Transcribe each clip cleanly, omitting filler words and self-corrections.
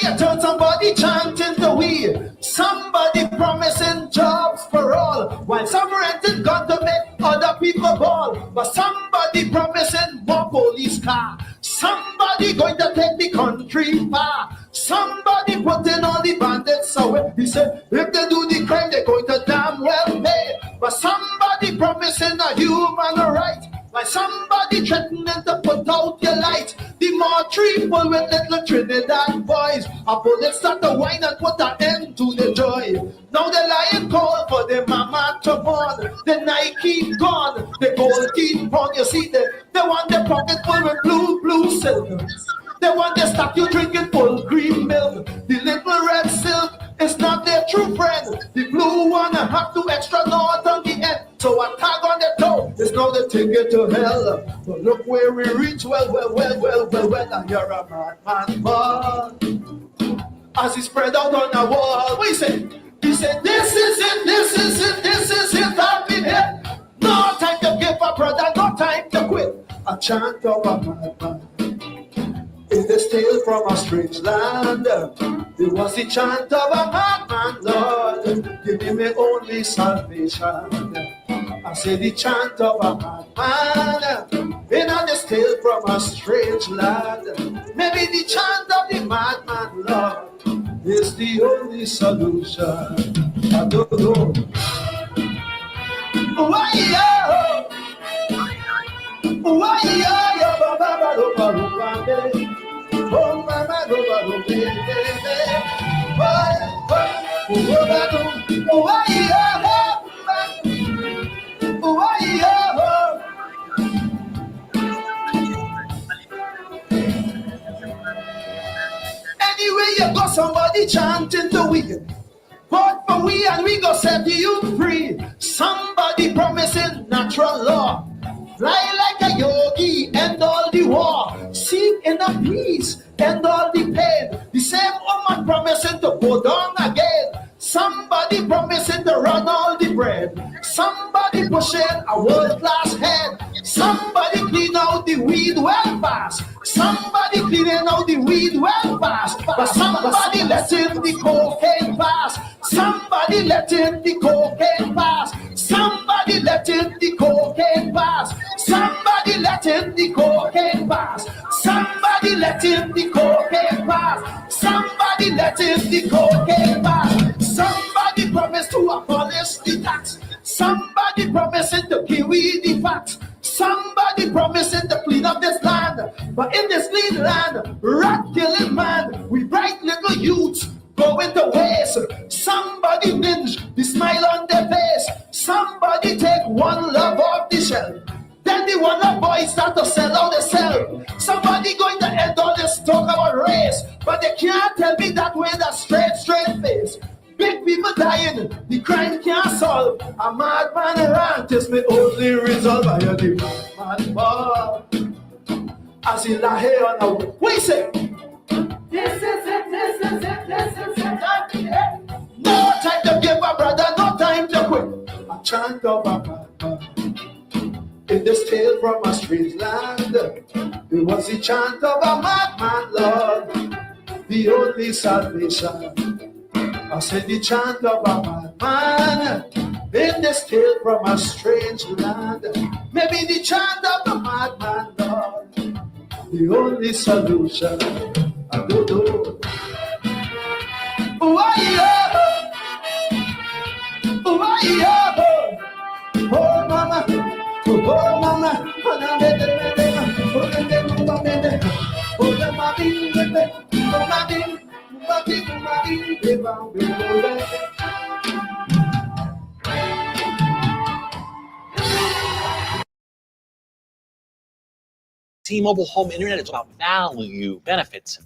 you turn somebody chanting the we, somebody promising jobs for all, while some renting gun to make other people ball, but somebody promising more police car, somebody going to take the country far, somebody putting all the bandits away. He said if they do the crime they're going to damn well pay, but somebody promising a human right, like somebody threatening to put out your light. The more triple with little Trinidad boys, a bullet start to whine and put an end to the joy. Now the lion call for the mama to born, the Nike gone, the gold teeth on. You see they want the pocket full with blue silk. They want the statue drinking full green milk. The little red silk is not their true friend. The blue one have to extra north on the end. So a tag on the toe is now the ticket to hell. But look where we reach, well, and you're a madman, boy. As he spread out on the wall, we say, he said, this is it, I've been here. No time to give up, brother, no time to quit. A chant of a madman. In this tale from a strange land, it was the chant of a madman, Lord, give me my only salvation. I say the chant of a madman, in this tale from a strange land, maybe the chant of the madman, Lord, is the only solution. I don't know. Why, oh, mama, anyway, you got somebody chanting the weekend. But for we and we go set you free. Somebody promising natural law. Fly like a yogi, end all the war. Seek inner peace, end all the pain. The same woman promising to go down again. Somebody promising to run all the bread. Somebody pushing a world-class head. Somebody clean out the weed well fast. Somebody cleaning out the weed well fast. But somebody letting the cocaine pass. Somebody letting the cocaine pass. Somebody letting the cocaine pass. Somebody letting the cocaine pass. Somebody letting the cocaine pass. Somebody letting the cocaine pass. Somebody promised to abolish the tax. Somebody promising to give we the facts. Somebody promising to clean up this land. But in this clean land, rat killing man, we bright little youths going to waste. Somebody binge the smile on their face. Somebody take one love off the shelf. Then the one love boys start to sell out themselves. Somebody going to end all this talk about race, but they can't tell me that with a straight face. Big people dying, the crime can't solve. A madman rant is my only resolve. I hear the madman ball as he lie here on the way. We say, this is it. No time to give a brother, no time to quit. A chant of a madman. In this tale from a strange land, it was the chant of a madman, Lord, the only salvation. I said the chant of a madman in this tale from a strange land. Maybe the chant of a madman, Lord, the only solution. I don't know. Oh mama, T-Mobile Home Internet is about value, benefits.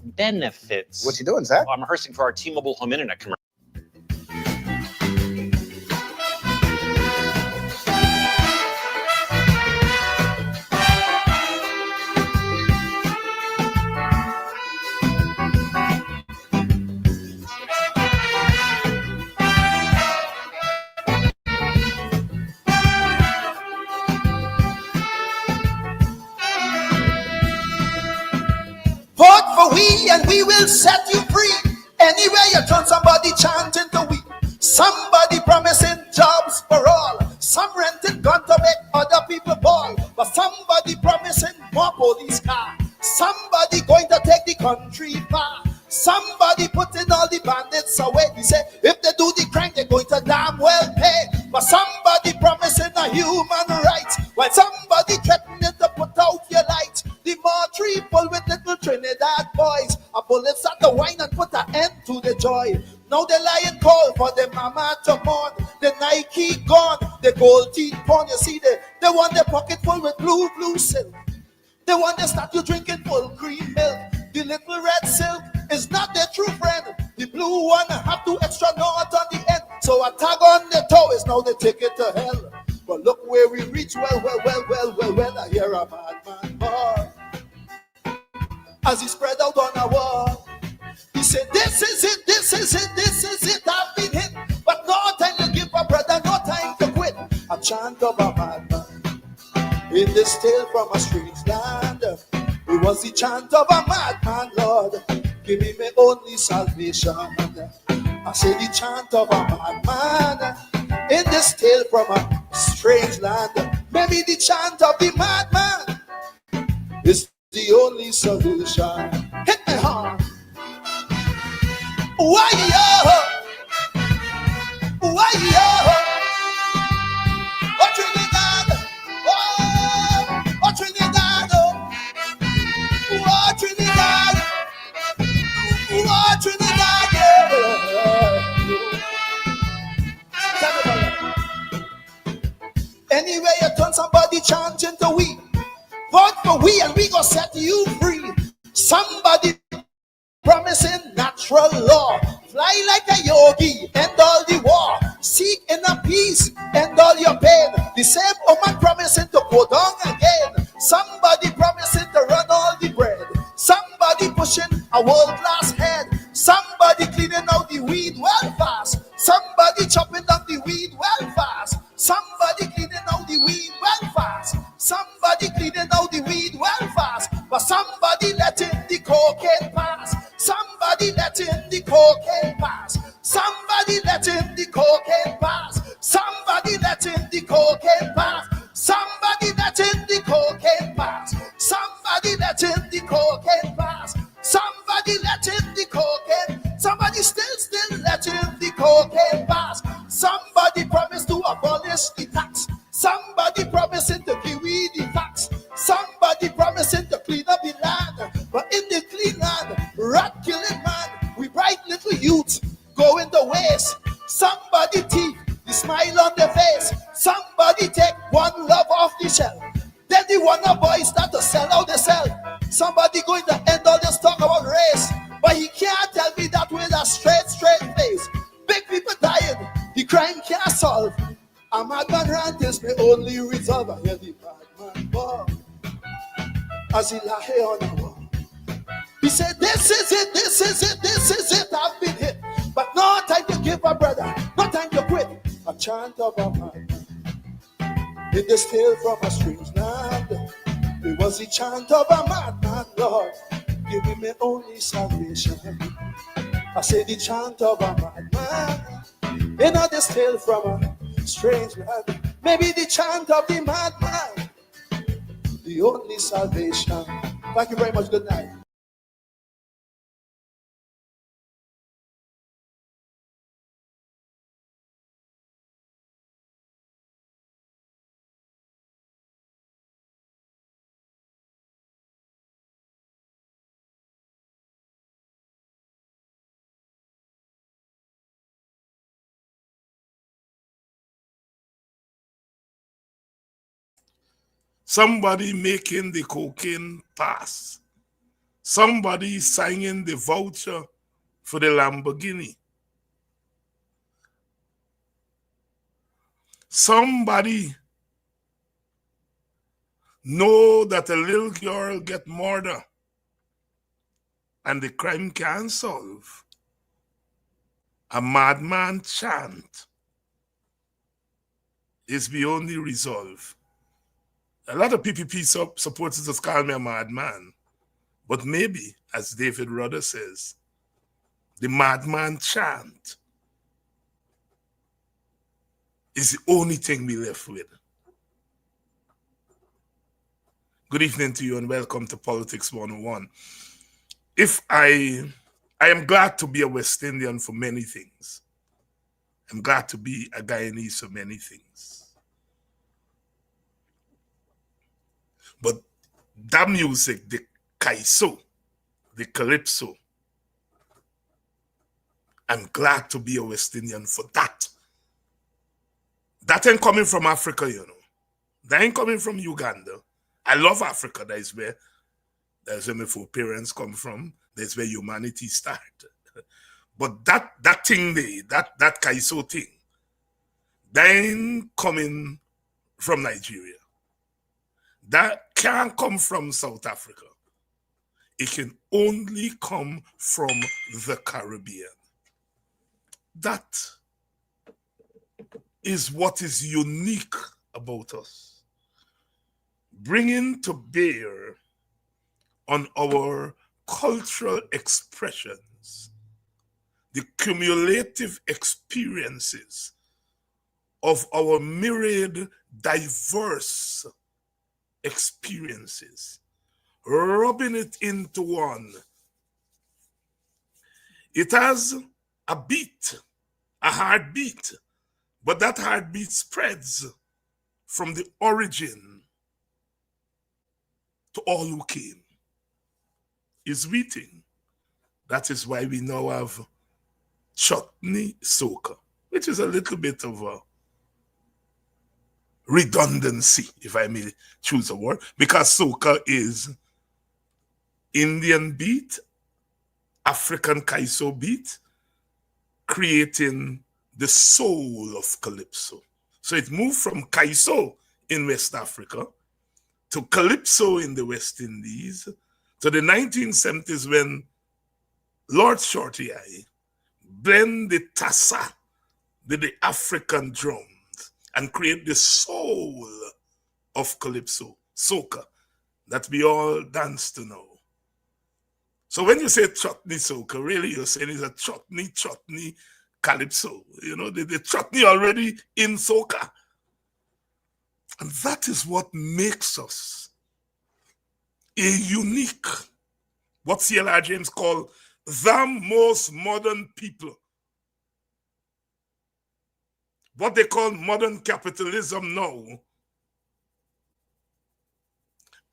What you doing, Zach? I'm rehearsing for our T-Mobile Home Internet commercial. Vote for we and we will set you free. Anywhere you turn, somebody chanting to we. Somebody promising jobs for all. Some renting gun to make other people ball. But somebody promising more police car. Somebody going to take the country far. Somebody putting all the bandits away. He said if they do the crime, they're going to damn well pay. But somebody promising a human rights, while somebody threatening to put out your light. The mortuary full with little Trinidad boys. A bullet start to whine and put an end to the joy. Now the lion call for the mama to mourn. The Nike gone, the gold teeth pawn. You see the one the pocket full with blue silk. The one that start you drinking full cream milk. The little red silk is not their true friend. The blue one have 2 extra knots on the end. So a tag on the toe is now they take it to hell. But look where we reach. Well, I hear a madman ball as he spread out on a wall. He said, this is it, I've been hit. But no time to give a brother, no time to quit. A chant of a madman in this tale from a strange land. It was the chant of a madman, Lord. Give me my only salvation. I say the chant of a madman in this tale from a strange land. Maybe the chant of the madman is the only solution. Hit me hard. Why-yo? Why-yo? Oh, Trinidad. Oh, Trinidad. Oh, Trinidad. Oh, Trinidad. Anyway, you turn, somebody chanting to we. Vote for we and we gonna set you free. Somebody promising natural law. Fly like a yogi, end all the war. Seek inner peace, end all your pain. The same woman promising to go down again. Somebody promising to run all the bread. Somebody pushing a world-class head. Somebody cleaning out the weed well fast. Somebody chopping down the weed well fast. Somebody cleaning out the weed well fast. Somebody cleaning out the weed well fast. But somebody letting the cocaine pass. Somebody letting the cocaine pass. Somebody letting the cocaine pass. Somebody letting the cocaine pass. Somebody letting the cocaine pass. Somebody letting the cocaine pass. Somebody letting the cocaine. Somebody still letting the cocaine pass. Somebody promised to abolish the tax. Somebody promising to give we the tax. Somebody promising to clean up the land. But in the clean land, rat killing man, we bright little youth going to waste. Somebody teeth, the smile on their face. Somebody take one love off the shelf. Then the one boys start to sell out themselves. Somebody going to end all this talk about race. But he can't tell me that with a straight face. Big people dying, the crime can't solve. A madman rant is my only resolve. I hear the madman ball as he lay on the wall. He said, this is it, I've been hit. But no time to give a brother, no time to quit. A chant of a madman in this tale from a strange land. It was the chant of a madman, Lord. Give me my only salvation. I say the chant of a madman in this tale from a strange land. Maybe the chant of the madman, the only salvation. Thank you very much. Good night. Somebody making the cocaine pass. Somebody signing the voucher for the Lamborghini. Somebody know that a little girl get murdered and the crime can't solve. A madman chant is beyond the resolve. A lot of PPP supporters just call me a madman. But maybe, as David Rudder says, the madman chant is the only thing we left with. Good evening to you and welcome to Politics 101. I am glad to be a West Indian for many things. I'm glad to be a Guyanese for many things. But that music, the kaiso, the calypso, I'm glad to be a West Indian for that. That ain't coming from Africa, you know. That ain't coming from Uganda. I love Africa. That's where my parents come from. That's where humanity started. But that thing there, that kaiso thing, that ain't coming from Nigeria. That can't come from South Africa. It can only come from the Caribbean. That is what is unique about us. Bringing to bear on our cultural expressions the cumulative experiences of our myriad diverse experiences, rubbing it into one. It has a beat, a heartbeat, but that heartbeat spreads from the origin to all who came. Is waiting. That is why we now have chutney soca, which is a little bit of a redundancy, if I may choose a word, because soca is Indian beat, African kaiso beat, creating the soul of calypso. So it moved from kaiso in West Africa to calypso in the West Indies to the 1970s when Lord Shorty Eye blend the tassa with the African drums and create the soul of calypso, soca, that we all dance to now. So when you say chutney soca, really you're saying it's a chutney calypso. You know, the chutney already in soca. And that is what makes us a unique, what C.L.R. James called the most modern people. What they call modern capitalism now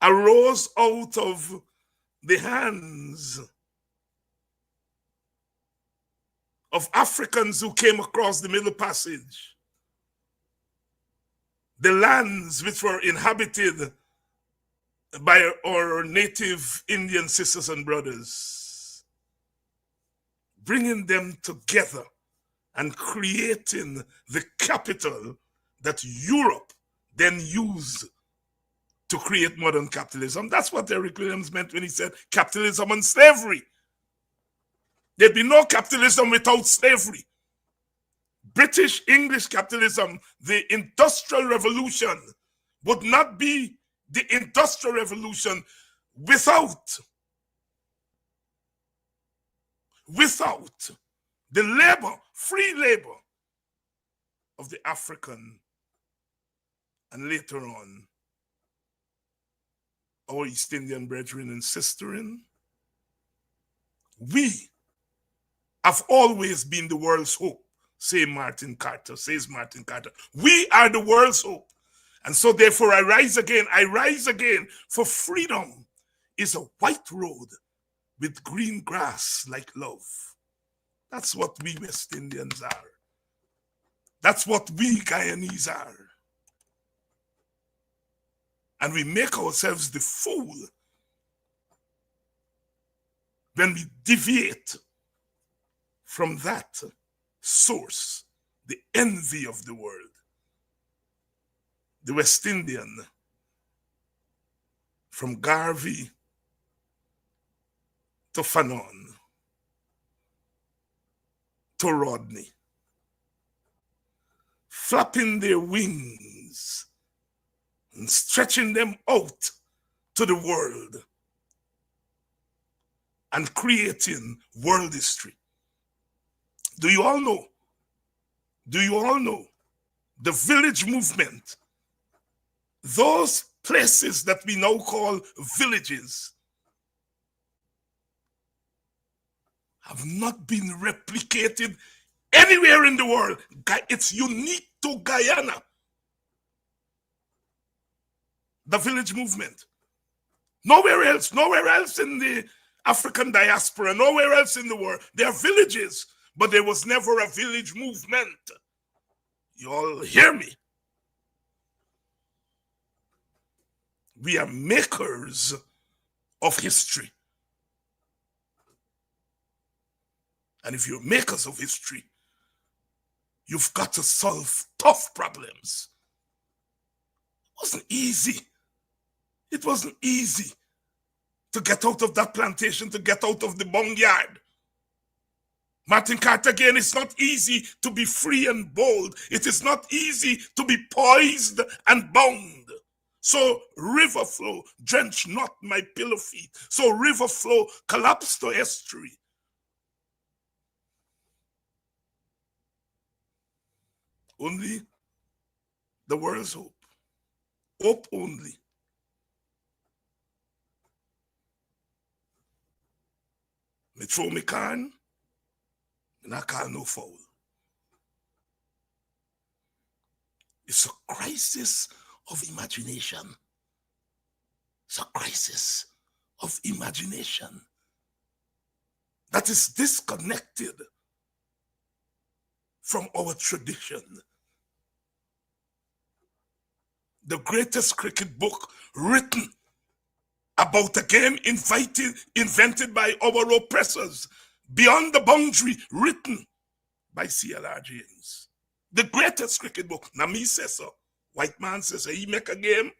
arose out of the hands of Africans who came across the Middle Passage, the lands which were inhabited by our native Indian sisters and brothers, bringing them together and creating the capital that Europe then used to create modern capitalism. That's what Eric Williams meant when he said capitalism and slavery. There'd be no capitalism without slavery. British English capitalism, the Industrial Revolution, would not be the Industrial Revolution without the labor, free labor of the African and later on our East Indian brethren and sisterin. We have always been the world's hope, says Martin Carter. We are the world's hope. And so therefore I rise again, for freedom is a white road with green grass like love. That's what we West Indians are. That's what we Guyanese are. And we make ourselves the fool when we deviate from that source, the envy of the world. The West Indian, from Garvey to Fanon to Rodney, flapping their wings and stretching them out to the world and creating world history. Do you all know? Do you all know the village movement? Those places that we now call villages have not been replicated anywhere in the world. It's unique to Guyana. The village movement. Nowhere else in the African diaspora, nowhere else in the world. There are villages, but there was never a village movement. You all hear me? We are makers of history. And if you're makers of history, you've got to solve tough problems. It wasn't easy. It wasn't easy to get out of that plantation, to get out of the boneyard. Martin Carter again, it's not easy to be free and bold. It is not easy to be poised and bound. So river flow, drench not my pillow feet. So river flow, collapse to estuary. Only the world's hope. Hope only. Me throw me can, and I call no foul. It's a crisis of imagination. It's a crisis of imagination that is disconnected from our tradition. The greatest cricket book written about a game invented by our oppressors, Beyond the Boundary, written by C.L.R. James. The greatest cricket book. Now me says so. White man says so. He make a game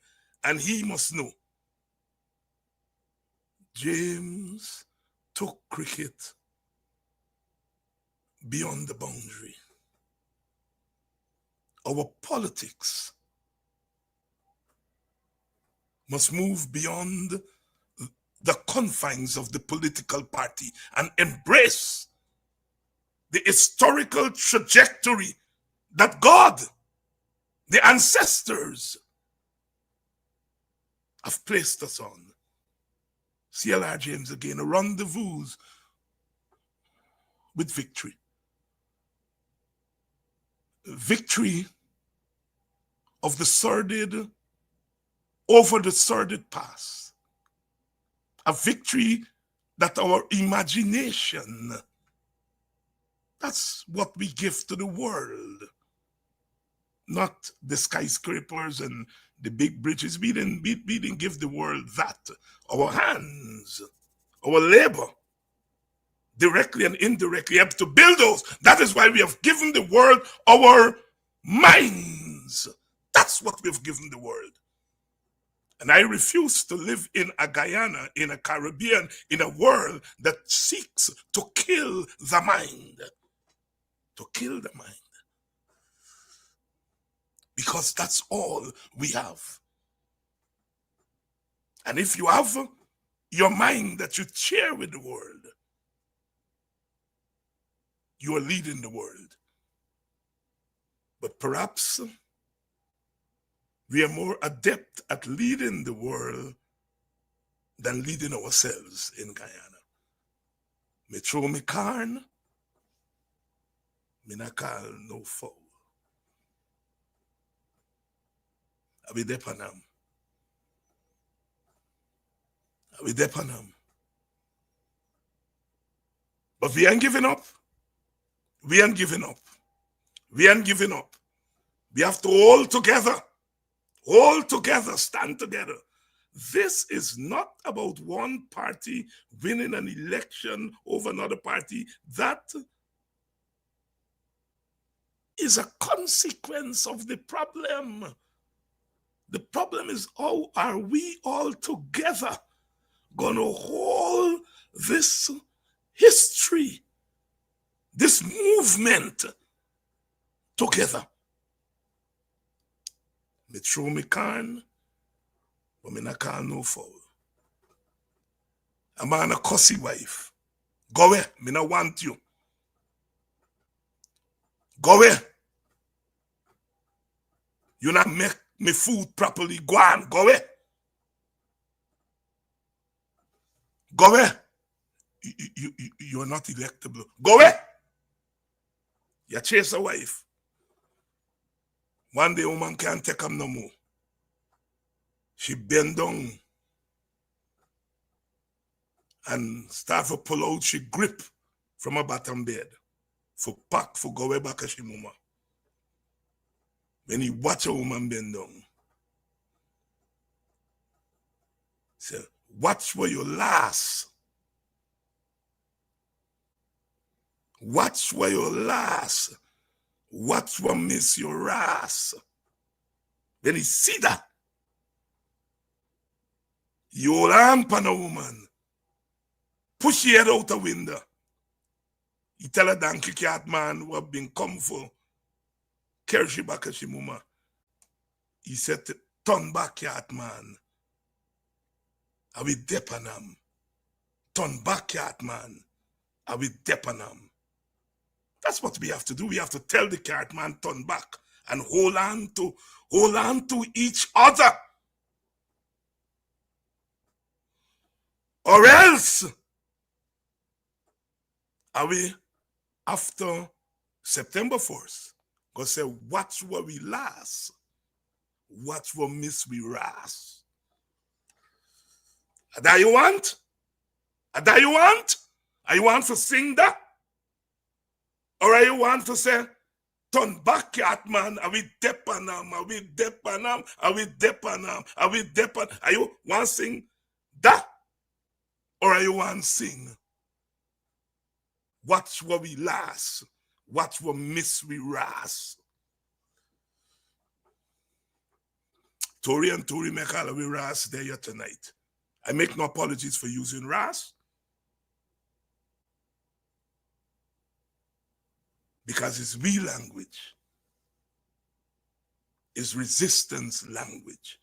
and he must know. James took cricket beyond the boundary. Our politics must move beyond the confines of the political party and embrace the historical trajectory that God, the ancestors, have placed us on. C.L.R. James again, a rendezvous with victory. Victory of the sordid over the sordid past. A victory that our imagination, that's what we give to the world. Not the skyscrapers and the big bridges. We didn't give the world that. Our hands, our labor, directly and indirectly, have to build those. That is why we have given the world our minds. That's what we've given the world. And I refuse to live in a Guyana, in a Caribbean, in a world that seeks to kill the mind. To kill the mind. Because that's all we have. And if you have your mind that you share with the world, you are leading the world. But perhaps we are more adept at leading the world than leading ourselves in Guyana. Me throw me carn, me na call no foul. I be there on them. I be there on them. But we ain't giving up. We ain't giving up. We ain't giving up. We have to hold together. Hold together, stand together. This is not about one party winning an election over another party. That is a consequence of the problem. The problem is, how are we all together going to hold this history, this movement together? Me throw me can, but me not call no foul. A man a cussy wife. Go away, me not want you. Go away. You not make me food properly. Go on. Go away. Go away. You are not electable. Go away. You chase a wife. One day woman can't take him no more. She bend down and start to pull out. She grip from her bottom bed. For pack for go away back at she mama. When he watch a woman bend down. Say, watch where you last. Watch where you last. Watch what miss your ass. When he see that, you hold on on a woman. Push your head out the window. He tell a donkey cat man who have been come for carry she back at she mama. He said, turn back cat man. I will dep on him. Turn back cat man. I will dep on him. That's what we have to do. We have to tell the cat man turn back and hold on to each other. Or else, are we after September 1st, gonna say, watch where we last, watch what miss we ras. That you want? That you want? Are you want to sing that? Or are you want to say, turn back, cat man, are we dep on them, are we dep on them, are we dep on them, are we dep on? Are you want to sing that? Or are you want to sing, watch what we last, watch what miss we ras? Tory and Tory make all of we ras there tonight. I make no apologies for using ras. Because it's we language. It's resistance language.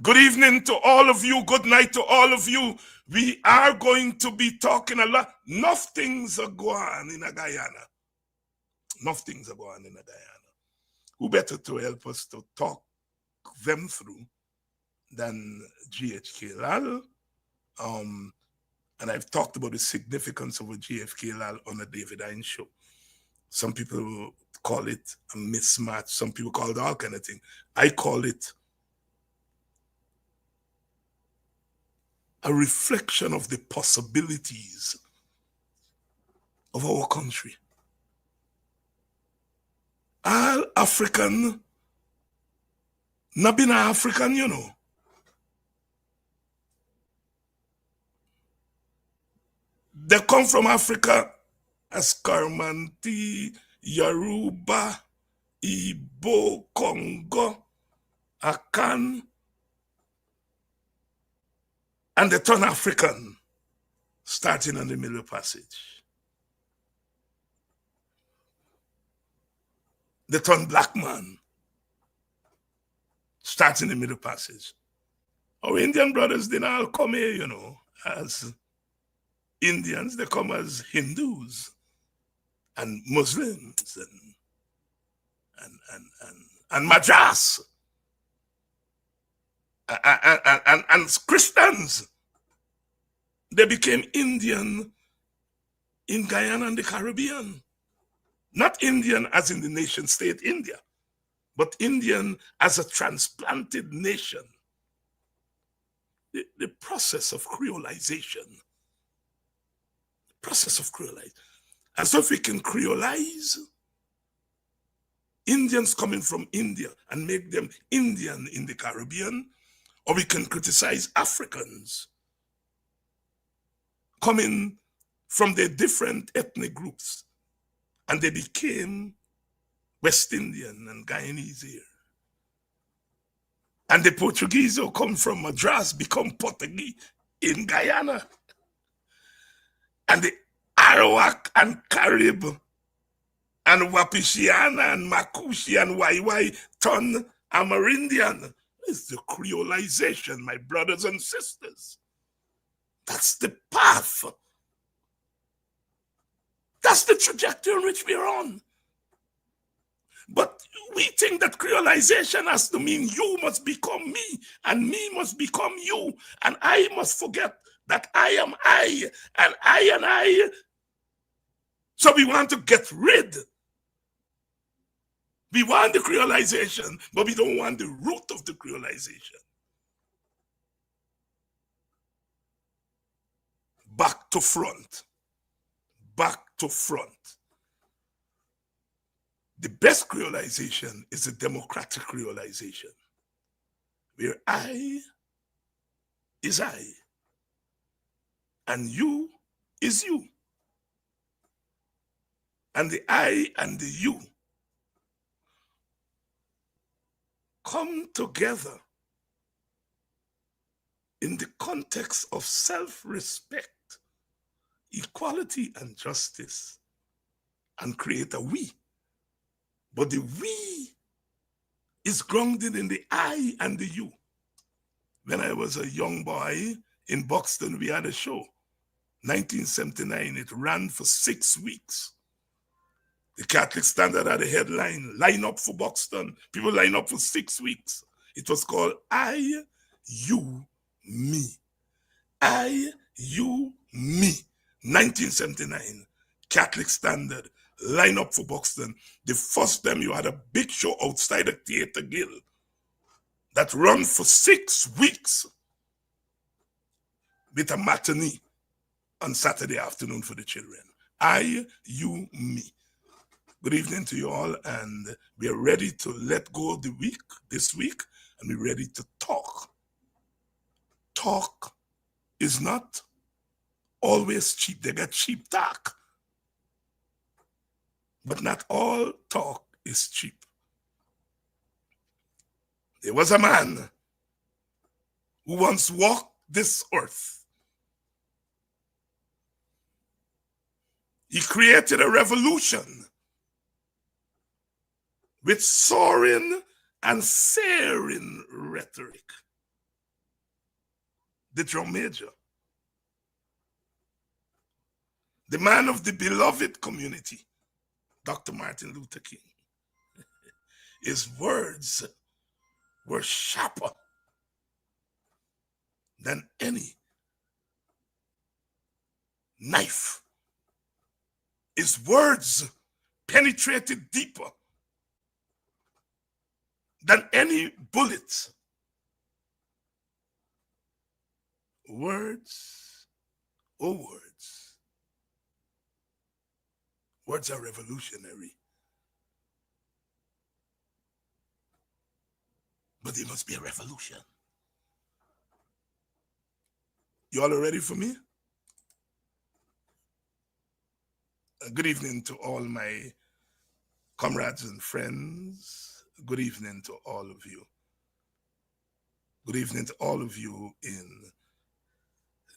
Good evening to all of you. Good night to all of you. We are going to be talking a lot. Enough things are going on in Guyana. Enough things are going on in Guyana. Who better to help us to talk them through than GHK Lall? And I've talked about the significance of a GHK Lall on a David Hines show. Some people call it a mismatch. Some people call it all kind of thing. I call it a reflection of the possibilities of our country. All African, not being African, you know. They come from Africa as Karmanti, Yoruba, Igbo, Congo, Akan, and they turn African, starting on the Middle Passage. They turn black man, starting the Middle Passage. Our Indian brothers didn't all come here, you know, as Indians. They come as Hindus and Muslims and Madras and Christians. They became Indian in Guyana and the Caribbean. Not Indian as in the nation state India, but Indian as a transplanted nation. The process of creolization. Process of creolization. And so if we can creolize Indians coming from India and make them Indian in the Caribbean, or we can criticize Africans coming from their different ethnic groups, and they became West Indian and Guyanese here. And the Portuguese who come from Madras become Portuguese in Guyana. And the Arawak and Carib and Wapishiana and Makushi and Waiwai turn Amerindian. It's the creolization, my brothers and sisters. That's the path. That's the trajectory on which we're on. But we think that creolization has to mean you must become me, and me must become you, and I must forget that I am I, and I. So we want to get rid. We want the creolization, but we don't want the root of the creolization. Back to front. Back to front. The best creolization is a democratic creolization, where I is I, and you is you. And the I and the you come together in the context of self-respect, equality, and justice, and create a we. But the we is grounded in the I and the you. When I was a young boy in Buxton, we had a show, 1979. It ran for 6 weeks. The Catholic Standard had a headline, line up for Buxton. People line up for 6 weeks. It was called I, You, Me. I, You, Me. 1979, Catholic Standard, line up for Buxton. The first time you had a big show outside the Theatre Guild that run for 6 weeks with a matinee on Saturday afternoon for the children. I, You, Me. Good evening to you all, and we are ready to let go of the week, this week, and we're ready to talk. Talk is not always cheap. They get cheap talk. But not all talk is cheap. There was a man who once walked this earth. He created a revolution with soaring and searing rhetoric. The drum major. The man of the beloved community, Dr. Martin Luther King. His words were sharper than any knife. His words penetrated deeper than any bullet. Words, oh words. Words are revolutionary. But there must be a revolution. You all are ready for me? Good evening to all my comrades and friends. Good evening to all of you. Good evening to all of you in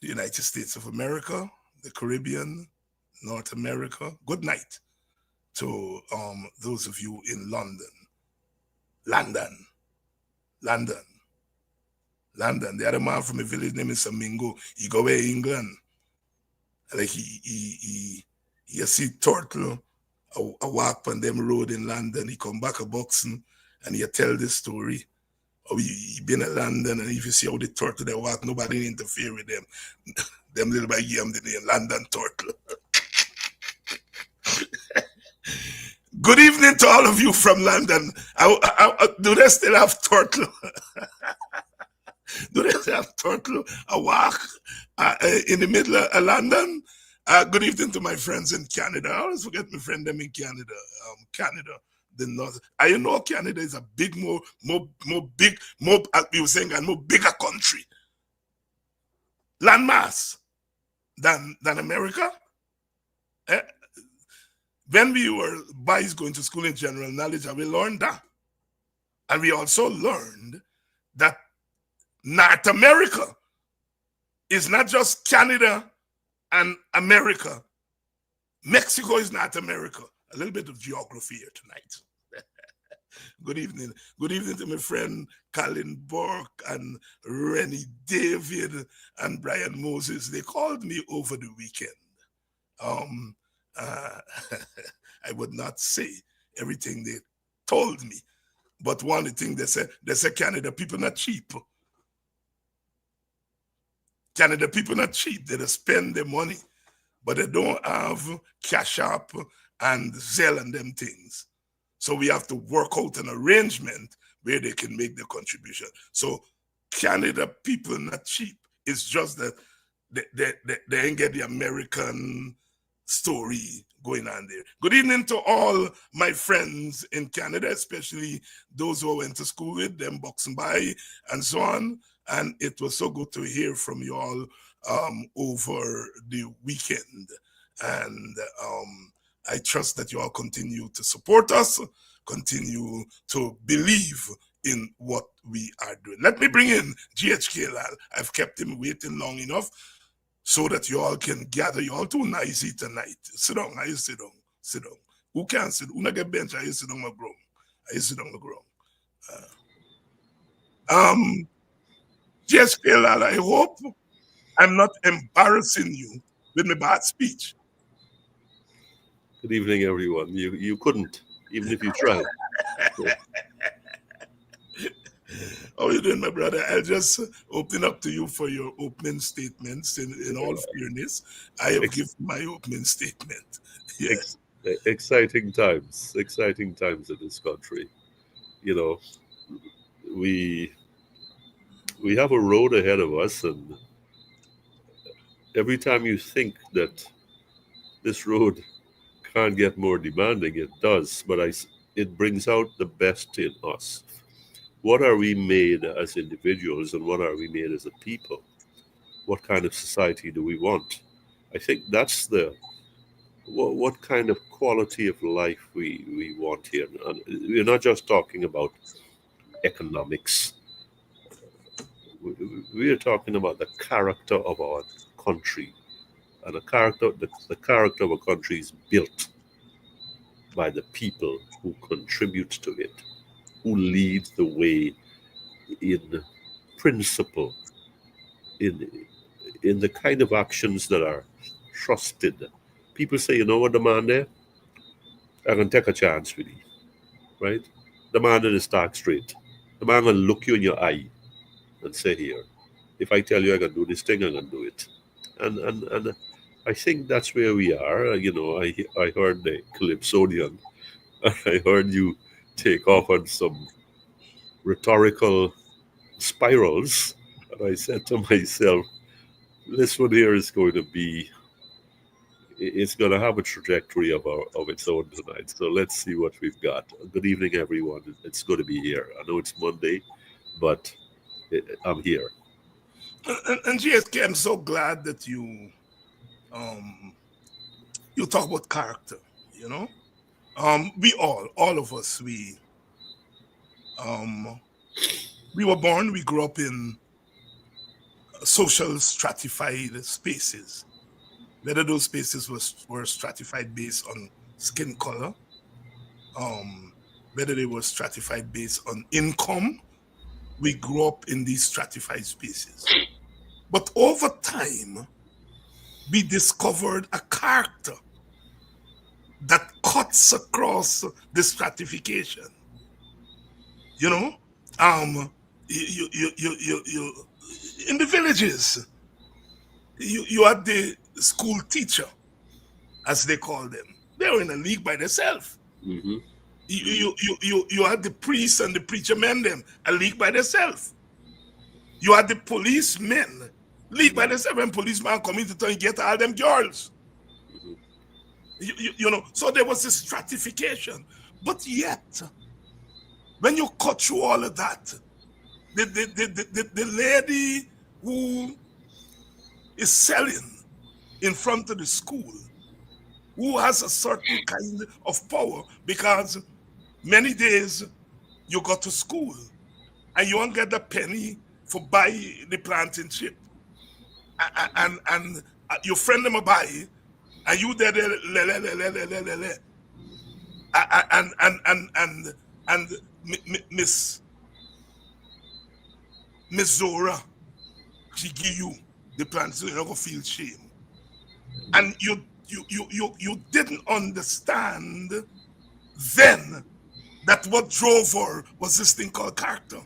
the United States of America, the Caribbean, North America. Good night to those of you in London. London. The other man from a village named Samingo, he go away England. Like he see turtle a walk on them road in London. He come back a boxing and he tell this story. Oh, he been in London, and if you see how the turtle they walk, nobody interfere with them. Them little by game, the name London turtle. Good evening to all of you from London. Do they still have turtle? Do they still have turtle a walk in the middle of London? Good evening to my friends in Canada. I always forget my friend them in Canada. Canada, the North. I know Canada is a big, more big, as we were saying, and more bigger country, landmass than America. When we were boys going to school in general knowledge, we learned that. And we also learned that North America is not just Canada and America. Mexico is North America. A little bit of geography here tonight. Good evening. Good evening to my friend Colin Burke and Rennie David and Brian Moses. They called me over the weekend. I would not say everything they told me. But one of the things they say Canada people not cheap. Canada people not cheap. They just spend their money, but they don't have Cash App and Zelle and them things. So we have to work out an arrangement where they can make the contribution. So Canada people not cheap. It's just that they ain't get the American story going on there. Good evening to all my friends in Canada, especially those who I went to school with, them boxing by and so on. And it was so good to hear from you all over the weekend. And I trust that you all continue to support us, continue to believe in what we are doing. Let me bring in GHK Lall. I've kept him waiting long enough so that you all can gather. You all too noisy tonight. Sit down. I sit down. Sit down. Who can sit? Who not get bench? I sit on my ground. I sit on the ground. GHK Lall, I hope I'm not embarrassing you with my bad speech. Good evening, everyone. You couldn't, even if you tried. How are you doing, my brother? I'll just open up to you for your opening statements. In all fairness, I have given my opening statement. Yes. Exciting times in this country. You know, we have a road ahead of us, and every time you think that this road can't get more demanding, it does, but it brings out the best in us. What are we made as individuals, and what are we made as a people? What kind of society do we want? I think that's what kind of quality of life we want here. And we're not just talking about economics. We are talking about the character of our country. And the character of a country is built by the people who contribute to it, who lead the way in principle, in the kind of actions that are trusted. People say, you know what, the man there, I can take a chance with you, right? The man that is stark straight. The man will look you in your eye and say, here, if I tell you I can do this thing, I can do it. And I think that's where we are. You know, I heard the Calypsonian, and I heard you take off on some rhetorical spirals. And I said to myself, this one here is going to be, it's going to have a trajectory of its own tonight. So let's see what we've got. Good evening, everyone. It's good to be here. I know it's Monday, but I'm here. And GSK, I'm so glad that you talk about character, you know? We all of us, we were born, we grew up in social stratified spaces. Whether those spaces were stratified based on skin color, whether they were stratified based on income, we grew up in these stratified spaces. But over time, we discovered a character that cuts across the stratification. You know, you in the villages, you had the school teacher, as they call them. They were in a league by themselves. Mm-hmm. You had the priests and the preacher men, them a league by themselves. You had the policemen, league by themselves. When policemen come into town, get all them girls. You know, so there was this stratification. But yet, when you cut through all of that, the lady who is selling in front of the school, who has a certain kind of power, because many days you go to school and you won't get the penny for buy the planting chip, and your friend them a buy, and you there and Miss Zora, she give you the plant so you don't go feel shame. And you didn't understand then that what drove her was this thing called character.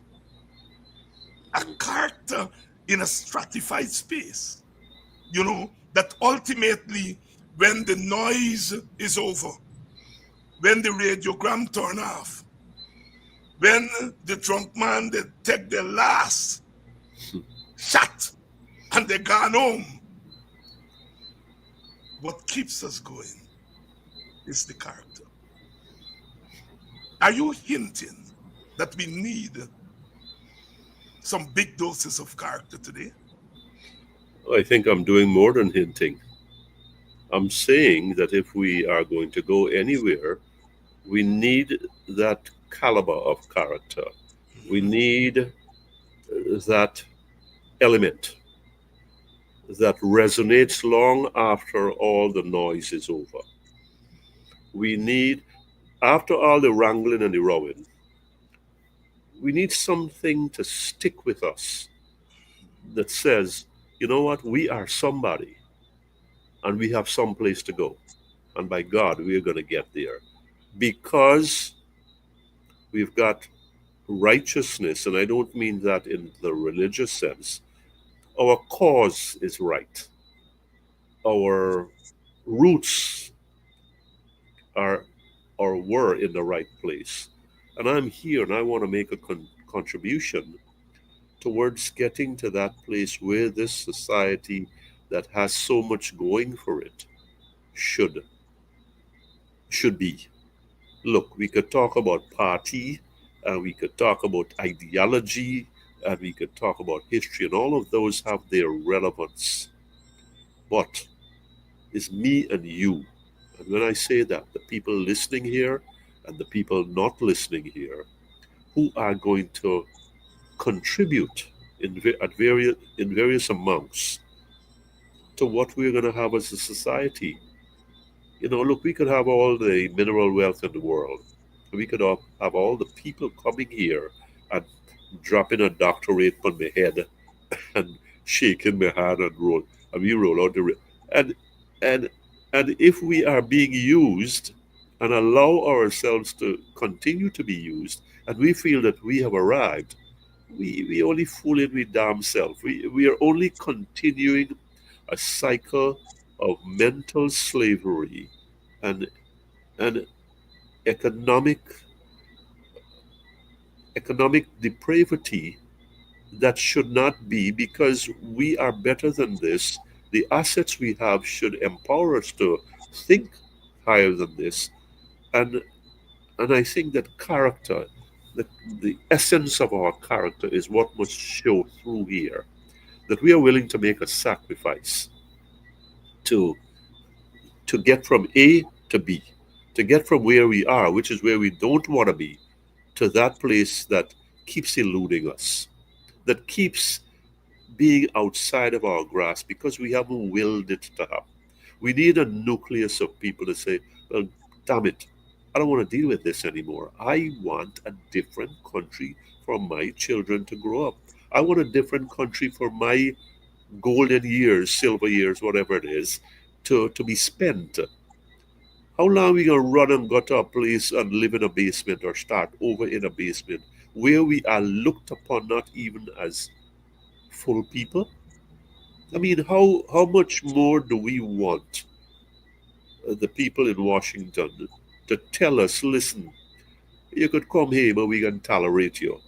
A character in a stratified space, that ultimately, when the noise is over, when the radiogram turn off, when the drunk man, they take their last shot and they gone home, what keeps us going is the character. Are you hinting that we need some big doses of character today? I think I'm doing more than hinting. I'm saying that if we are going to go anywhere, we need that caliber of character. We need that element that resonates long after all the noise is over. We need, after all the wrangling and the rowing, we need something to stick with us that says, you know what, we are somebody and we have some place to go. And by God, we're going to get there because we've got righteousness. And I don't mean that in the religious sense. Our cause is right. Our roots are or were in the right place. And I'm here and I want to make a contribution towards getting to that place where this society that has so much going for it should be. Look, we could talk about party, and we could talk about ideology, and we could talk about history, and all of those have their relevance. But it's me and you. And when I say that, the people listening here and the people not listening here, who are going to contribute in various amounts to what we're going to have as a society. Look, we could have all the mineral wealth in the world. We could have all the people coming here and dropping a doctorate on my head and shaking my hand and we roll out and and and if we are being used and allow ourselves to continue to be used, and we feel that we have arrived, we only fooling with damn self. We are only continuing a cycle of mental slavery and economic depravity that should not be, because we are better than this. The assets we have should empower us to think higher than this. And I think that character, the essence of our character is what must show through here. That we are willing to make a sacrifice to get from A to B, to get from where we are, which is where we don't want to be, to that place that keeps eluding us, that keeps being outside of our grasp because we haven't willed it to happen. We need a nucleus of people to say, well, damn it, I don't want to deal with this anymore. I want a different country for my children to grow up. I want a different country for my golden years, silver years, whatever it is, to be spent. How long are we going to run and go to a place and live in a basement or start over in a basement where we are looked upon not even as full people? I mean, how much more do we want the people in Washington to tell us, listen, you could come here, but we can tolerate you.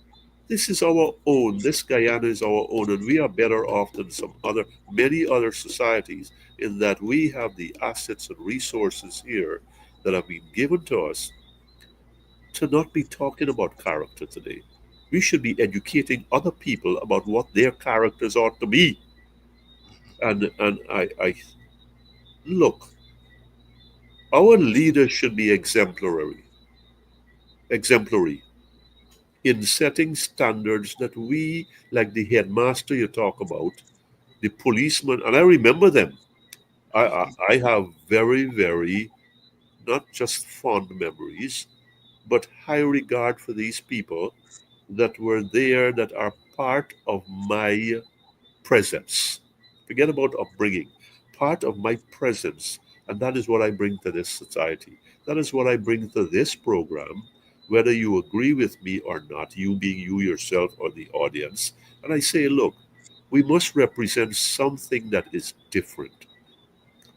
This is our own. This Guyana is our own, and we are better off than many other societies in that we have the assets and resources here that have been given to us to not be talking about character today. We should be educating other people about what their characters ought to be. And I look, our leaders should be exemplary in setting standards that we, like the headmaster you talk about, the policeman, and I remember them. I have very, very, not just fond memories, but high regard for these people that were there, that are part of my presence. Forget about upbringing, part of my presence. And that is what I bring to this society. That is what I bring to this program. whether you agree with me or not, you being you yourself or the audience. And I say, look, we must represent something that is different,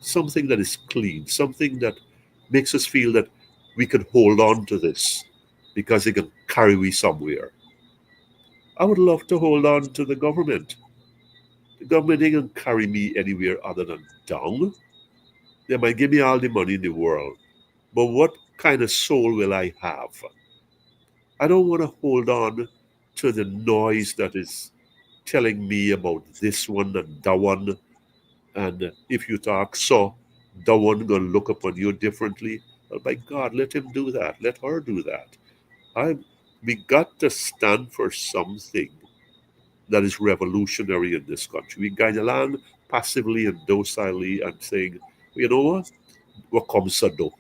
something that is clean, something that makes us feel that we can hold on to this because it can carry we somewhere. I would love to hold on to the government. The government ain't gonna carry me anywhere other than down. They might give me all the money in the world, but what kind of soul will I have? I don't want to hold on to the noise that is telling me about this one and that one. And if you talk so, that one gonna look upon you differently. Well, by God, let him do that. Let her do that. I We got to stand for something that is revolutionary in this country. We guide along passively and docilely and saying, you know what comes to do?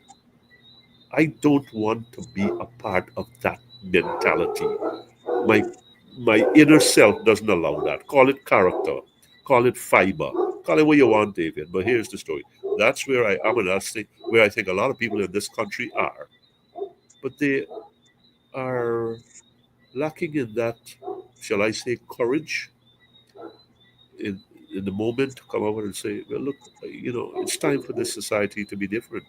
I don't want to be a part of that mentality. My my inner self doesn't allow that. Call it character, call it fiber, call it what you want, David. But here's the story. That's where I am, and that's where I think a lot of people in this country are. But they are lacking in that, shall I say, courage in in the moment to come over and say, well, look, it's time for this society to be different.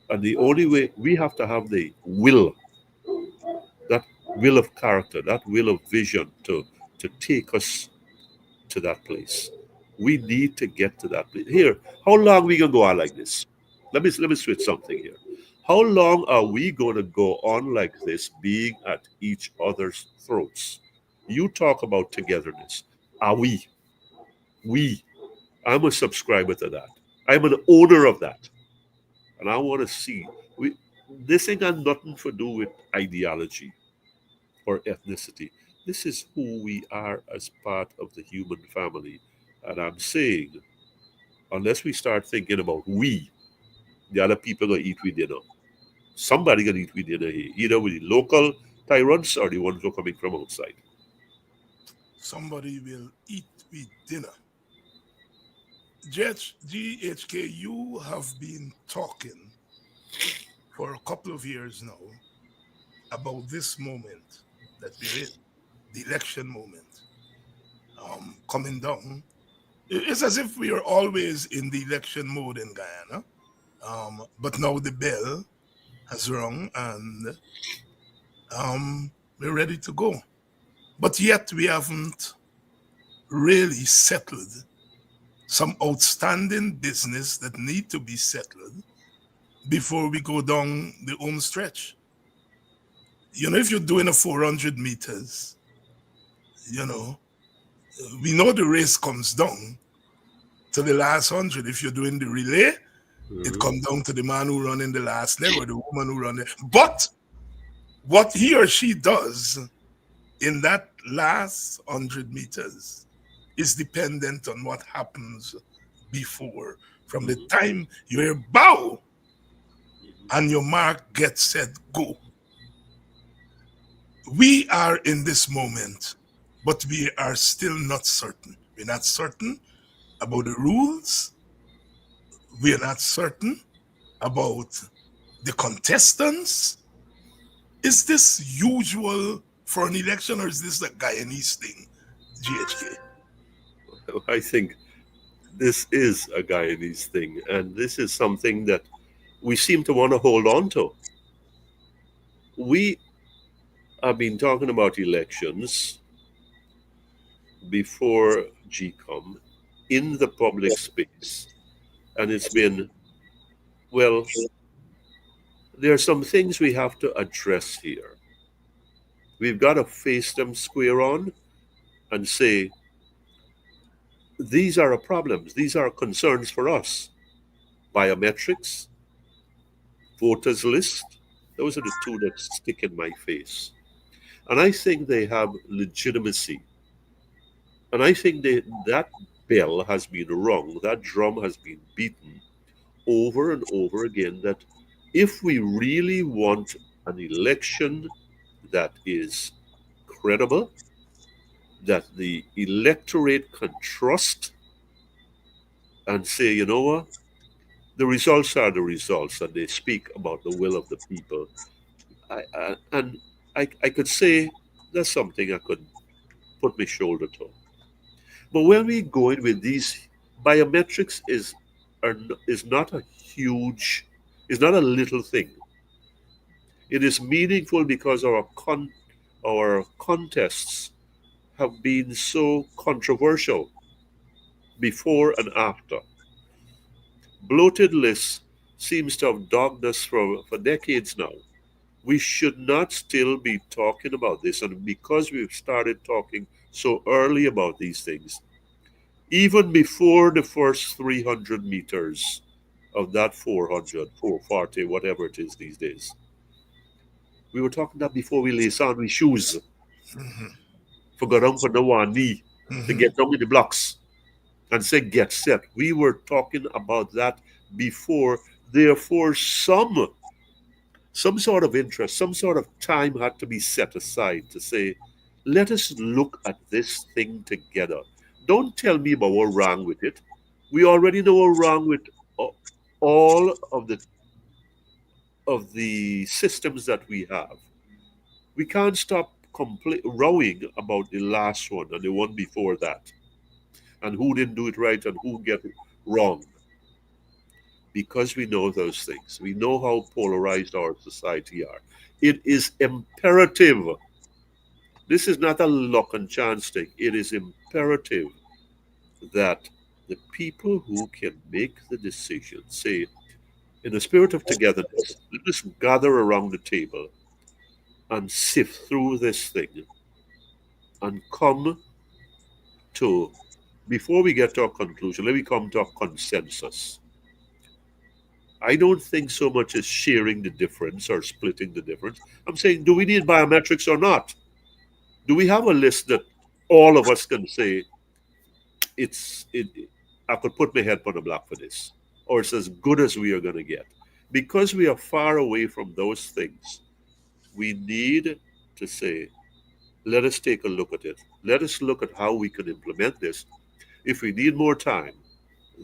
And the only way we have to have the will, that will of character, that will of vision to take us to that place. We need to get to that place. Here, how long we gonna go on like this? Let me switch something here. How long are we gonna go on like this, being at each other's throats? You talk about togetherness. Are we? We. I'm a subscriber to that. I'm an owner of that. And I want to see. This ain't got nothing to do with ideology or ethnicity. This is who we are as part of the human family. And I'm saying, unless we start thinking about we, the other people gonna eat with dinner. Somebody gonna eat with dinner here, either with the local tyrants or the ones who are coming from outside. Somebody will eat with dinner. GHK, you have been talking for a couple of years now about this moment that we're in, the election moment, coming down. It's as if we are always in the election mode in Guyana, but now the bell has rung and we're ready to go. But yet we haven't really settled some outstanding business that need to be settled before we go down the home stretch. If you're doing a 400 meters, you know, we know the race comes down to the last 100. If you're doing the relay, it comes down to the man who run in the last leg or the woman who run it. But what he or she does in that last 100 meters is dependent on what happens before. From the time you hear bow and your mark gets set, go. We are in this moment, but we are still not certain. We're not certain about the rules. We are not certain about the contestants. Is this usual for an election or is this a Guyanese thing, GHK? I think this is a Guyanese thing, and this is something that we seem to want to hold on to. We have been talking about elections before GCOM in the public space, and it's been, well, there are some things we have to address here. We've got to face them square on and say, these are our problems, these are concerns for us. Biometrics, voters list, those are the two that stick in my face. And I think they have legitimacy. And I think that bell has been rung, that drum has been beaten over and over again, that if we really want an election that is credible, that the electorate can trust and say, you know what, the results are the results, and they speak about the will of the people. I could say that's something I could put my shoulder to. But when we go in with these biometrics is not a huge, is not a little thing. It is meaningful because our contests have been so controversial before and after. Bloated lists seems to have dogged us for decades now. We should not still be talking about this, and because we've started talking so early about these things, even before the first 300 meters of that 400, 440, whatever it is these days. We were talking that before we lace on with shoes for go down for the one knee to get down with the blocks and say get set. We were talking about that before. Therefore, some sort of interest, some sort of time had to be set aside to say, let us look at this thing together. Don't tell me about what's wrong with it. We already know what's wrong with all of the systems that we have. We can't stop rowing about the last one and the one before that, and who didn't do it right and who get it wrong. Because we know those things, we know how polarized our society are. It is imperative. This is not a luck and chance thing. It is imperative that the people who can make the decision say, in a spirit of togetherness, let us gather around the table and sift through this thing and come to, before we get to a conclusion, let me come to a consensus. I don't think so much as sharing the difference or splitting the difference. I'm saying, do we need biometrics or not? Do we have a list that all of us can say, I could put my head on the block for this, or it's as good as we are going to get? Because we are far away from those things, we need to say, let us take a look at it. Let us look at how we can implement this. If we need more time,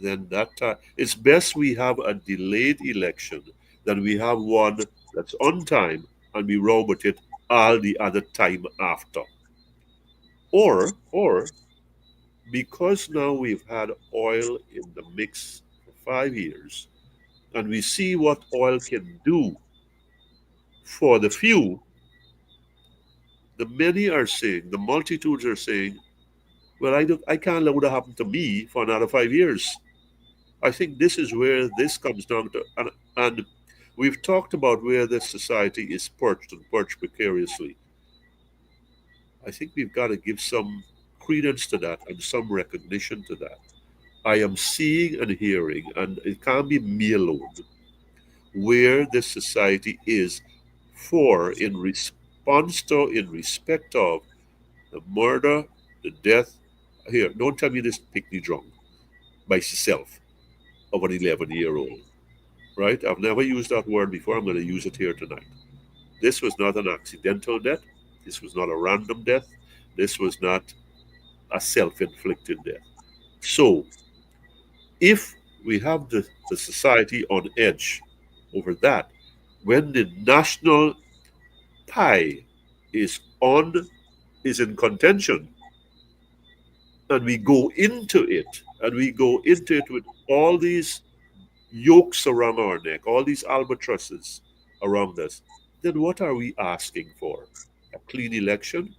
then that time, it's best we have a delayed election than we have one that's on time and we roll with it all the other time after. Or because now we've had oil in the mix for 5 years and we see what oil can do for the few, the many are saying, the multitudes are saying, well, I can't let what happened to me for another 5 years. I think this is where this comes down to, and we've talked about where this society is perched and perched precariously. I think we've got to give some credence to that and some recognition to that. I am seeing and hearing, and it can't be me alone, where this society is in response to, in respect of the murder, the death. Here, don't tell me this picnic drunk by itself of an 11-year-old, right? I've never used that word before. I'm going to use it here tonight. This was not an accidental death. This was not a random death. This was not a self-inflicted death. So, if we have the society on edge over that, when the national pie is in contention, and we go into it, with all these yokes around our neck, all these albatrosses around us, then what are we asking for? A clean election,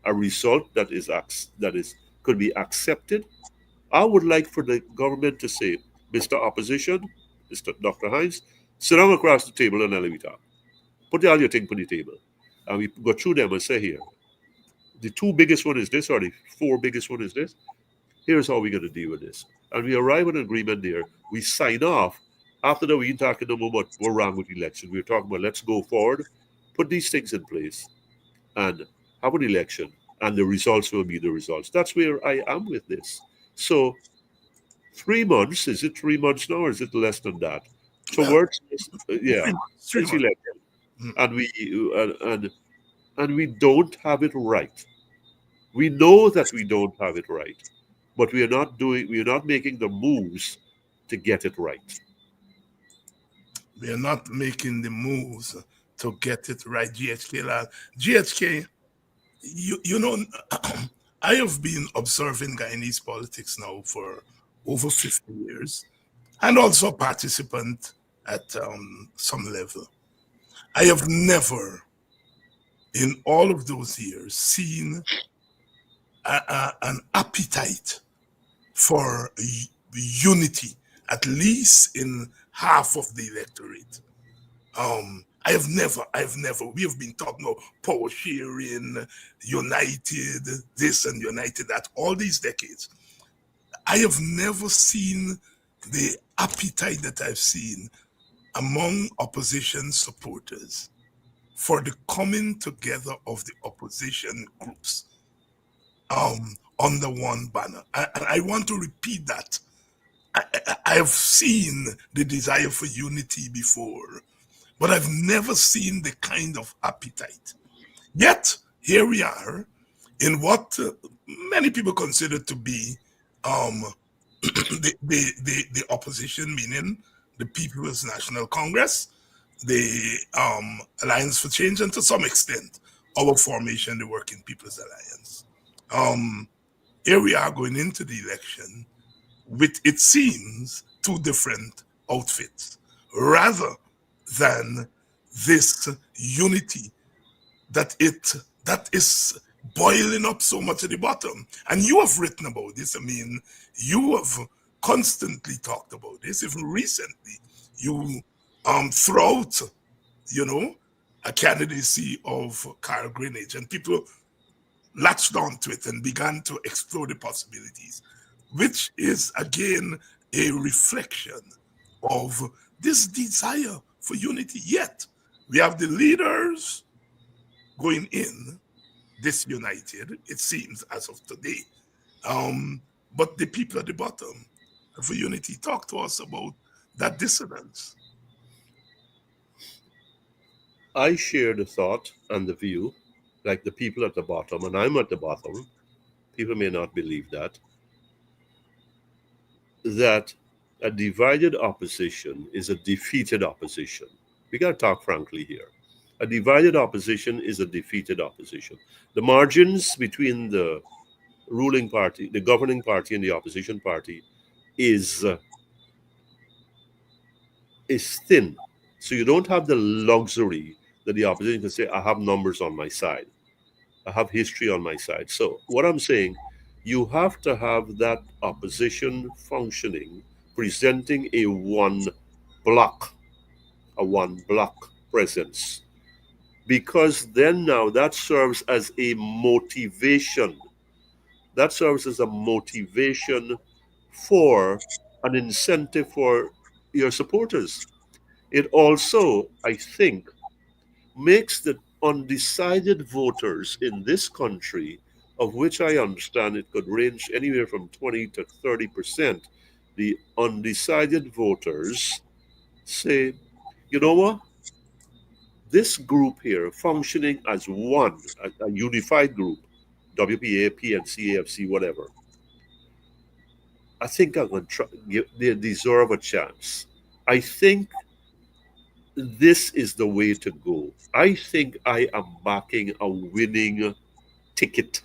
a result that is could be accepted. I would like for the government to say, Mr. Opposition, Mr. Dr. Hines, sit down across the table and let me talk. Put all your things on the table. And we go through them and say, here, the two biggest one is this, or the four biggest one is this. Here's how we're going to deal with this. And we arrive at an agreement there. We sign off. After that, we ain't talking no more about what's wrong with the election. We're talking about let's go forward, put these things in place, and have an election, and the results will be the results. That's where I am with this. So 3 months, is it 3 months now, or is it less than that? Towards this, yeah, this election. And we don't have it right. We know that we don't have it right, but we are not making the moves to get it right. We are not making the moves to get it right, GHK Lall. GHK, you know, I have been observing Guyanese politics now for over 50 years and also participant at some level. I have never, in all of those years, seen an appetite for unity, at least in half of the electorate. We have been talking about power sharing, united this and united that, all these decades. I have never seen the appetite that I've seen among opposition supporters for the coming together of the opposition groups under one banner. And I want to repeat that. I have seen the desire for unity before, but I've never seen the kind of appetite. Yet, here we are in what many people consider to be um, the opposition, meaning the People's National Congress, the Alliance for Change, and to some extent, our formation, the Working People's Alliance. Here we are going into the election with, it seems, two different outfits, rather than this unity that is boiling up so much at the bottom. And you have written about this. I mean, you have constantly talked about this. Even recently, you throw out, a candidacy of Carl Greenidge, and people latched onto it and began to explore the possibilities, which is again a reflection of this desire for unity. Yet we have the leaders going in disunited, it seems, as of today. But the people at the bottom for unity, talk to us about that dissonance. I share the thought and the view, like the people at the bottom, and I'm at the bottom. People may not believe that a divided opposition is a defeated opposition. We got to talk frankly here. A divided opposition is a defeated opposition. The margins between the ruling party, the governing party, and the opposition party is thin. So you don't have the luxury that the opposition can say, I have numbers on my side. I have history on my side. So what I'm saying, you have to have that opposition functioning, presenting a one block presence. Because then now that serves as a motivation. That serves as a motivation for an incentive for your supporters. It also, I think, makes the undecided voters in this country, of which I understand it could range anywhere from 20 to 30%, the undecided voters say, you know what? This group here functioning as one, a unified group, WPA, PNC, AFC, whatever, I think I'm going to try, they deserve a chance. I think this is the way to go. I think I am backing a winning ticket.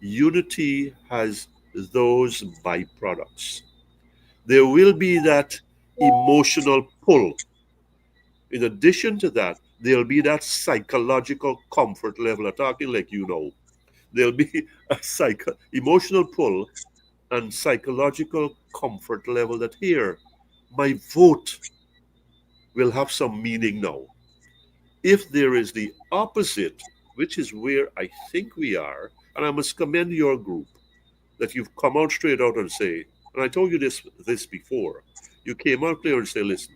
Unity has those byproducts. There will be that emotional pull. In addition to that, there'll be that psychological comfort level. I'm talking like there'll be a emotional pull and psychological comfort level that here, my vote will have some meaning now. If there is the opposite, which is where I think we are, and I must commend your group that you've come out straight out and say, and I told you this before, you came out there and say, listen,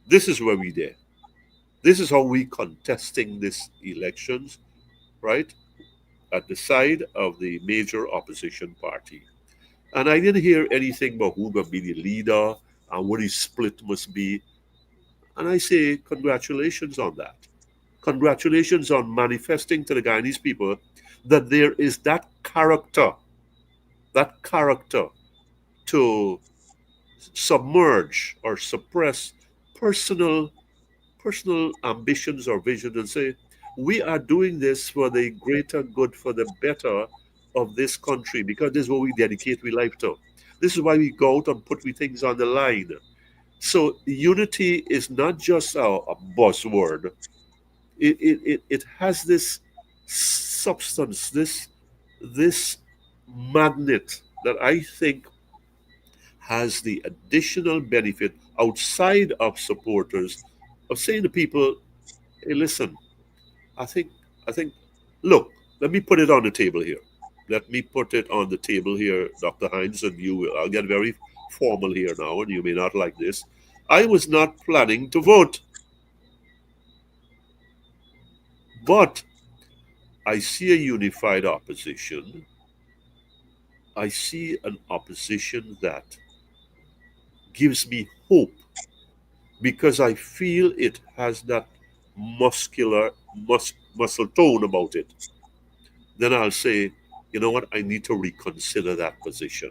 this is where we there. This is how we contesting this elections, right? At the side of the major opposition party. And I didn't hear anything about who going to be the leader and what his split must be. And I say, congratulations on that. Congratulations on manifesting to the Guyanese people that there is that character to submerge or suppress personal personal ambitions or vision and say, we are doing this for the greater good, for the better of this country, because this is what we dedicate we life to. This is why we go out and put we things on the line. So unity is not just a buzzword. It has this substance, this magnet that I think has the additional benefit outside of supporters of saying to people, hey, listen, I think, I think, look, let me put it on the table here. Let me put it on the table here, Dr. Hines, and I'll get very formal here now, and you may not like this. I was not planning to vote, but I see a unified opposition. I see an opposition that gives me hope because I feel it has that muscle tone about it. Then I'll say, you know what, I need to reconsider that position.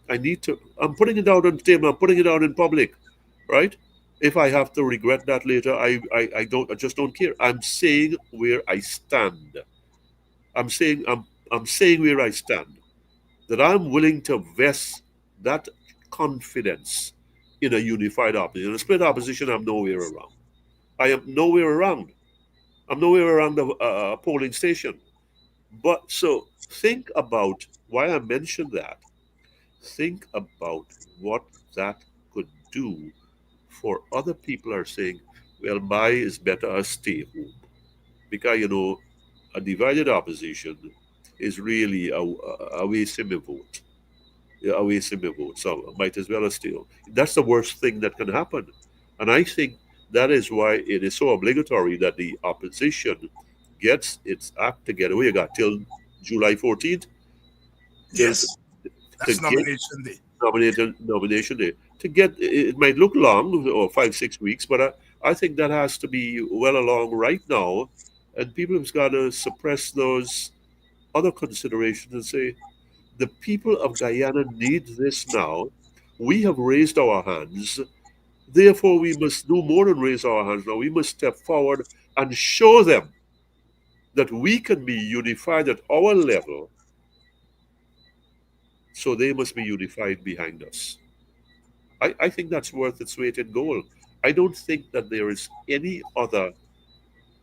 I'm putting it out on the table, I'm putting it out in public, right? If I have to regret that later, I just don't care. I'm saying where I stand. I'm saying where I stand. That I'm willing to vest that confidence in a unified opposition. A split opposition, I'm nowhere around. I am nowhere around. I'm nowhere around the polling station. But so think about why I mentioned that. Think about what that could do for other people are saying, well, my is better I stay home. Because, a divided opposition is really a wasting a vote. Yeah, a wasting a vote. So might as well stay home. That's the worst thing that can happen. And I think that is why it is so obligatory that the opposition gets its act together. We got till July 14th till Yes, to that's get nomination day. nomination day. To get it might look long or 5 6 weeks, but I think that has to be well along right now, and people have got to suppress those other considerations and say the people of Guyana need this now. We have raised our hands, therefore we must do more than raise our hands now. We must step forward and show them that we can be unified at our level, so they must be unified behind us. I think that's worth its weight in gold. I don't think that there is any other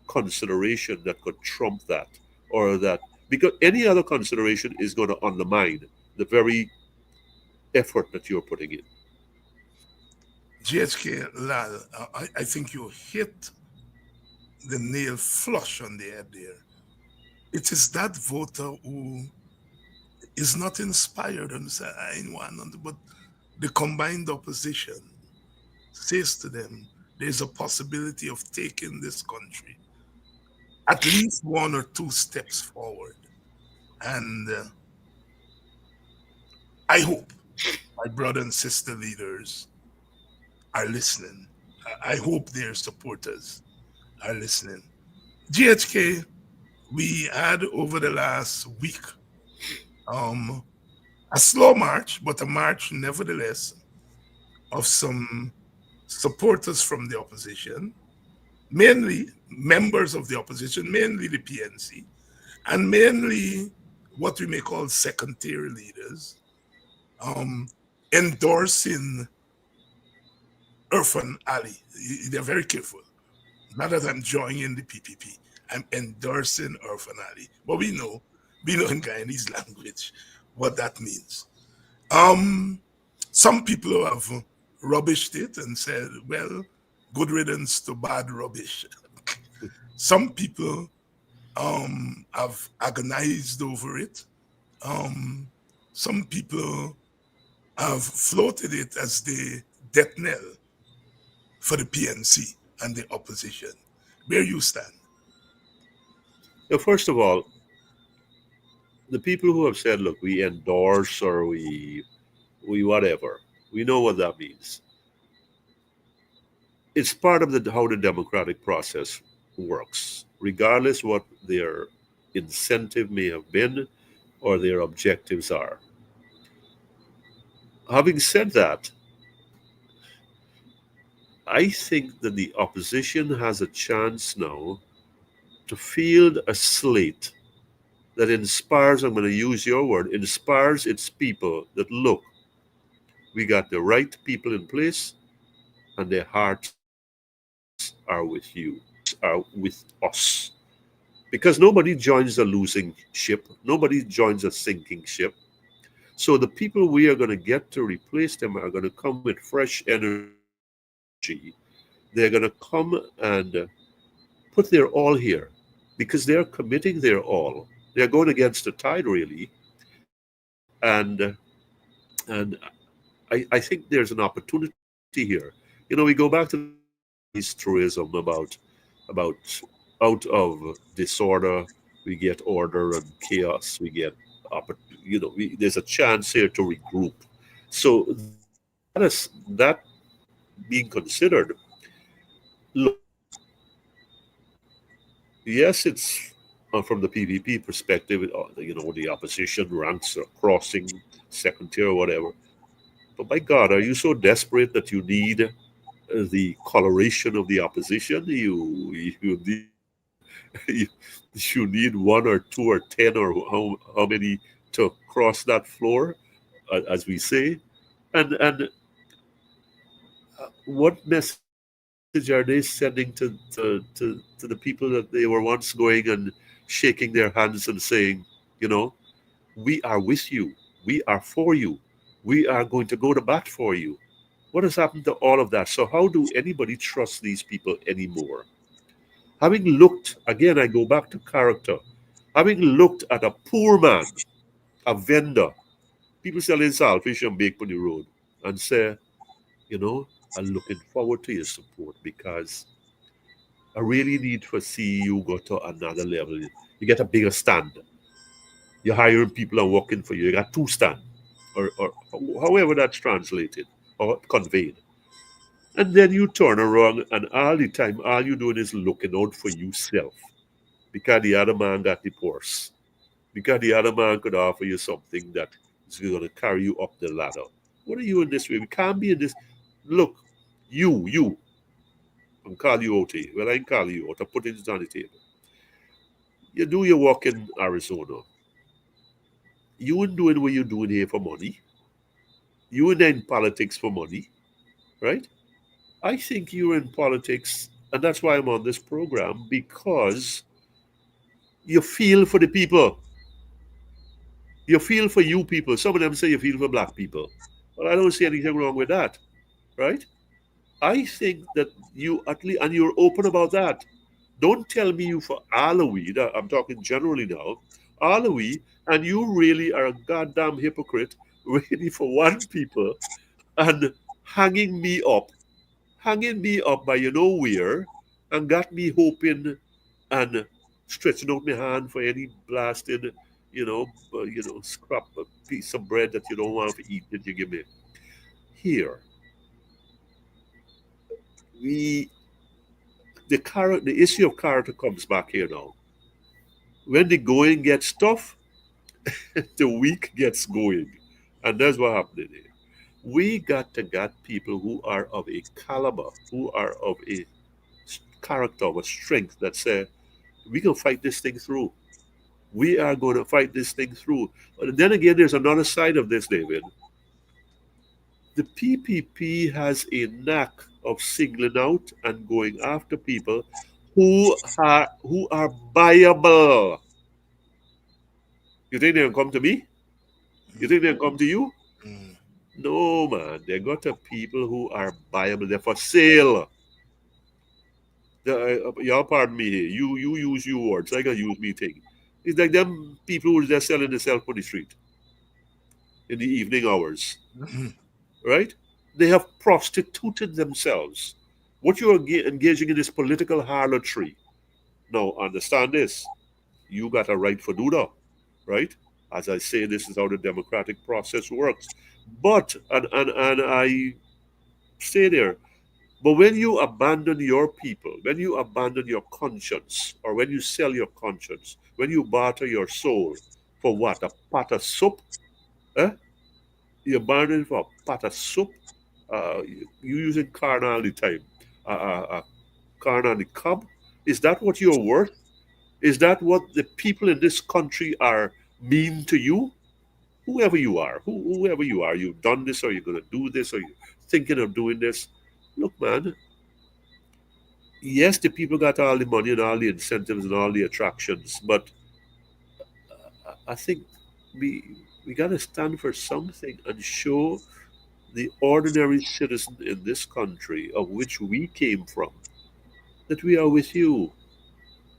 consideration that could trump that, or that, because any other consideration is going to undermine the very effort that you're putting in. GHK Lall, I think you hit the nail flush on the head there. It is that voter who is not inspired on anyone, but the combined opposition says to them, there's a possibility of taking this country at least one or two steps forward. And I hope my brother and sister leaders are listening. I hope their supporters are listening. GHK, we had over the last week um, a slow march, but a march nevertheless of some supporters from the opposition, mainly members of the opposition, mainly the PNC, and mainly what we may call second tier leaders, um, endorsing Irfan Ali. They're very careful. Not that I'm joining the PPP, I'm endorsing Irfan Ali. But we know in Guyanese language what that means. Some people have rubbished it and said, well, good riddance to bad rubbish. Some people have agonized over it. Some people have floated it as the death knell for the PNC and the opposition. Where you stand? Now, first of all, the people who have said, look, we endorse or we whatever, we know what that means. It's part of how the democratic process works, regardless what their incentive may have been or their objectives are. Having said that, I think that the opposition has a chance now to field a slate that inspires, I'm going to use your word, inspires its people that look, we got the right people in place and their hearts are with you, are with us. Because nobody joins a losing ship, nobody joins a sinking ship. So the people we are going to get to replace them are going to come with fresh energy. They're going to come and put their all here because they're committing their all. They're going against the tide, really. And I think there's an opportunity here. We go back to this truism about out of disorder we get order and chaos we get there's a chance here to regroup. So that being considered, look, yes, it's from the PVP perspective, the opposition ranks are crossing second tier or whatever. But by God, are you so desperate that you need the coloration of the opposition? You need you, you need one or two or 10 or how many to cross that floor, as we say. And what message are they sending to the people that they were once going and shaking their hands and saying, you know, we are with you, we are for you, we are going to go to bat for you? What has happened to all of that? So how do anybody trust these people anymore? Having looked, again, I go back to character, having looked at a poor man, a vendor, people selling saltfish and bake on the road, and say, I'm looking forward to your support because I really need to see you go to another level. You get a bigger stand. You're hiring people and working for you. You got two stand, or however that's translated or conveyed. And then you turn around and all the time, all you're doing is looking out for yourself because the other man got the purse. Because the other man could offer you something that is going to carry you up the ladder. What are you in this way? We can't be in this. Look, you, I'm calling you out here. Well, I ain't calling you out. I'm putting it on the table. You do your work in Arizona. You ain't doing what you're doing here for money. You ain't in politics for money, right? I think you're in politics, and that's why I'm on this program, because you feel for the people. You feel for you people. Some of them say you feel for black people. Well, I don't see anything wrong with that, right? I think that you at least, and you're open about that. Don't tell me you for Alawi, I'm talking generally now, Alawi, and you really are a goddamn hypocrite, waiting for one people and hanging me up, by where, and got me hoping and stretching out my hand for any blasted, scrap a piece of bread that you don't want to eat that you give me. Here, we the issue of character comes back here now. When the going gets tough, the weak gets going. And that's what happened here. We got to get people who are of a caliber, who are of a character, of a strength that say, we can fight this thing through. We are going to fight this thing through. But then again, there's another side of this, David. The PPP has a knack of singling out and going after people who are buyable. You think they'll come to me? You think they'll come to you? Mm. No, man. They got to people who are buyable. They're for sale. Y'all pardon me here. You use your words. I can use me thing. It's like them people who are just selling themselves on the street in the evening hours, right? They have prostituted themselves. What you're engaging in is political harlotry. Now, understand this. You got a right for do that, right? As I say, this is how the democratic process works. But, and I stay there, but when you abandon your people, when you abandon your conscience, or when you sell your conscience, when you barter your soul for what? A pot of soup? Eh? You abandon it for a pot of soup? You using carnal all the time. a corn on the cob? Is that what you're worth? Is that what the people in this country are mean to you? Whoever you are, whoever you are, you've done this, or you're going to do this, or you're thinking of doing this. Look, man, yes, the people got all the money and all the incentives and all the attractions, but I think we got to stand for something and show the ordinary citizen in this country, of which we came from, that we are with you.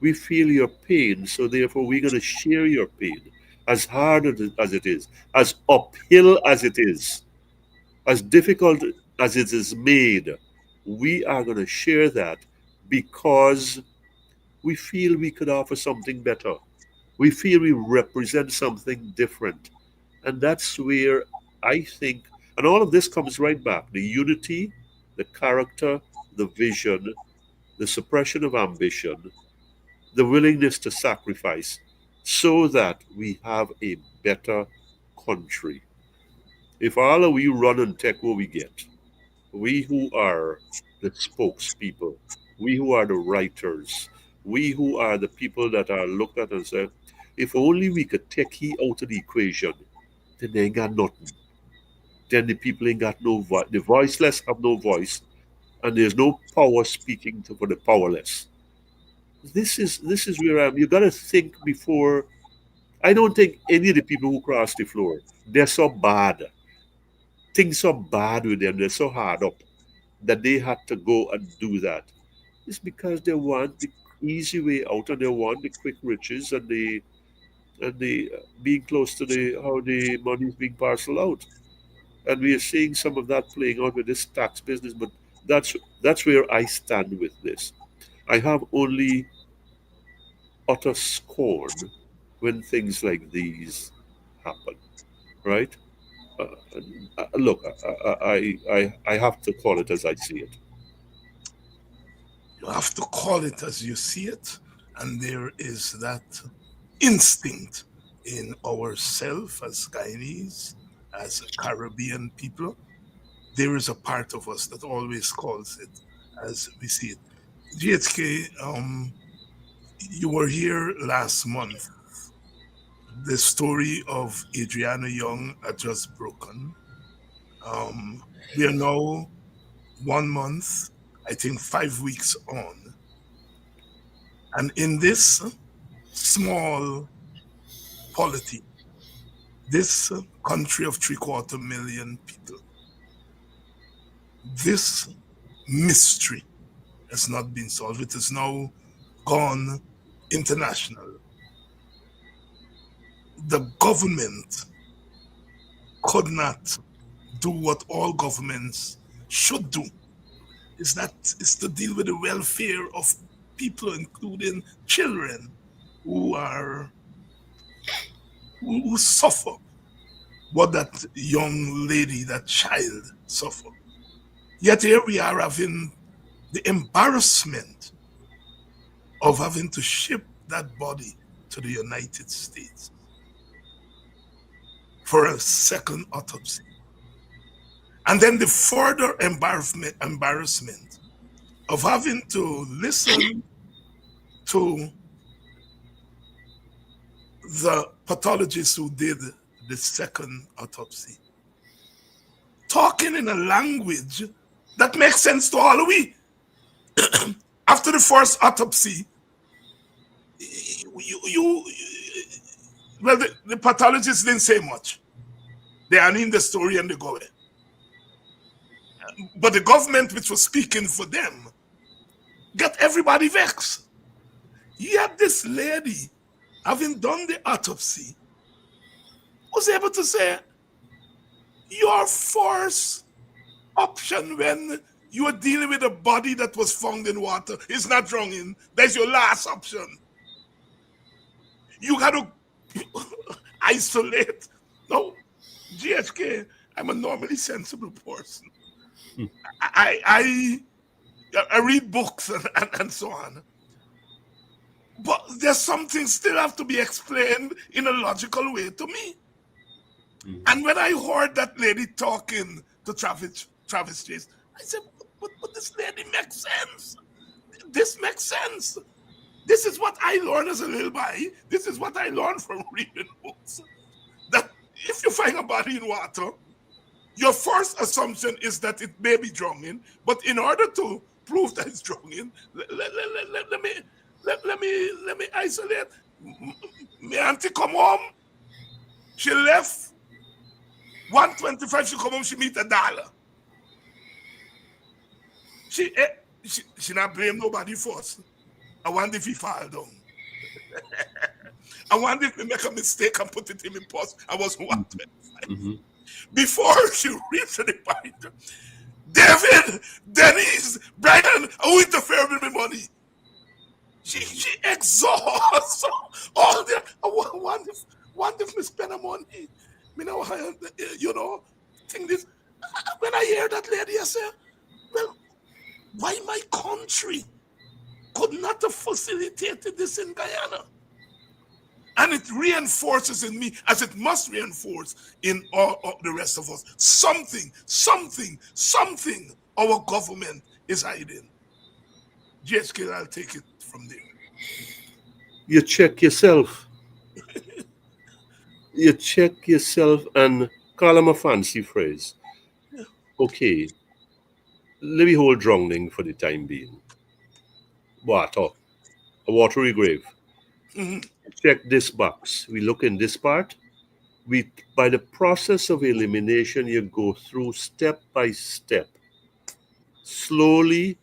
We feel your pain, so therefore we're going to share your pain. As hard as it is, as uphill as it is, as difficult as it is made, we are going to share that because we feel we could offer something better. We feel we represent something different. And that's where I think, and all of this comes right back, the unity, the character, the vision, the suppression of ambition, the willingness to sacrifice so that we have a better country. If all of we run and take what we get, we who are the spokespeople, we who are the writers, we who are the people that are looked at and said, if only we could take he out of the equation, then they ain't got nothing. Then the people ain't got no voice. The voiceless have no voice, and there's no power speaking for the powerless. This is where I'm. You gotta think before. I don't think any of the people who cross the floor, they're so bad. Things are bad with them. They're so hard up that they had to go and do that. It's because they want the easy way out, and they want the quick riches, and the being close to the how the money is being parceled out. And we are seeing some of that playing out with this tax business. But that's where I stand with this. I have only utter scorn when things like these happen, right? Look, I have to call it as I see it. You have to call it as you see it, and there is that instinct in ourselves as Guyanese, as Caribbean people. There is a part of us that always calls it as we see it. GHK, you were here last month. The story of Adriana Young had just broken. We are now 1 month, I think 5 weeks on. And in this small polity, this country of 750,000 people, this mystery has not been solved. It has now gone international. The government could not do what all governments should do. Is to deal with the welfare of people, including children who suffer what that young lady, that child suffered. Yet here we are having the embarrassment of having to ship that body to the United States for a second autopsy. And then the further embarrassment of having to listen to the pathologist who did the second autopsy talking in a language that makes sense to all of we. After the first autopsy, the pathologist didn't say much. They are in the story and they go away. But the government, which was speaking for them, got everybody vexed. Yet this lady, having done the autopsy, was able to say, your first option when you are dealing with a body that was found in water is not drowning. That's your last option. You got to isolate. No, GHK, I'm a normally sensible person. I read books and so on. But there's something still have to be explained in a logical way to me. And when I heard that lady talking to Travis Chase, I said, But this lady makes sense. This makes sense. This is what I learned as a little boy. This is what I learned from reading books. That if you find a body in water, your first assumption is that it may be drowning. But in order to prove that it's drowning, let me isolate. My auntie come home. She left 125. She come home. She meet $1. She not blame nobody first. I wonder if he fall down. I wonder if we make a mistake and put it in my purse. I was 125. Mm-hmm. Before she reached the point, David, Dennis, Brian, who interfere with my money? She exhausts all the. I wonder if me spend the money. Me know, think this. When I hear that lady, I say, well, why my country could not have facilitated this in Guyana? And it reinforces in me, as it must reinforce in all the rest of us. Something our government is hiding. GHK, I'll take it from there. You check yourself. You check yourself and call them a fancy phrase. Okay, let me hold drowning for the time being. Water, a watery grave. Mm-hmm. Check this box. We look in this part. By the process of elimination, you go through step by step, slowly,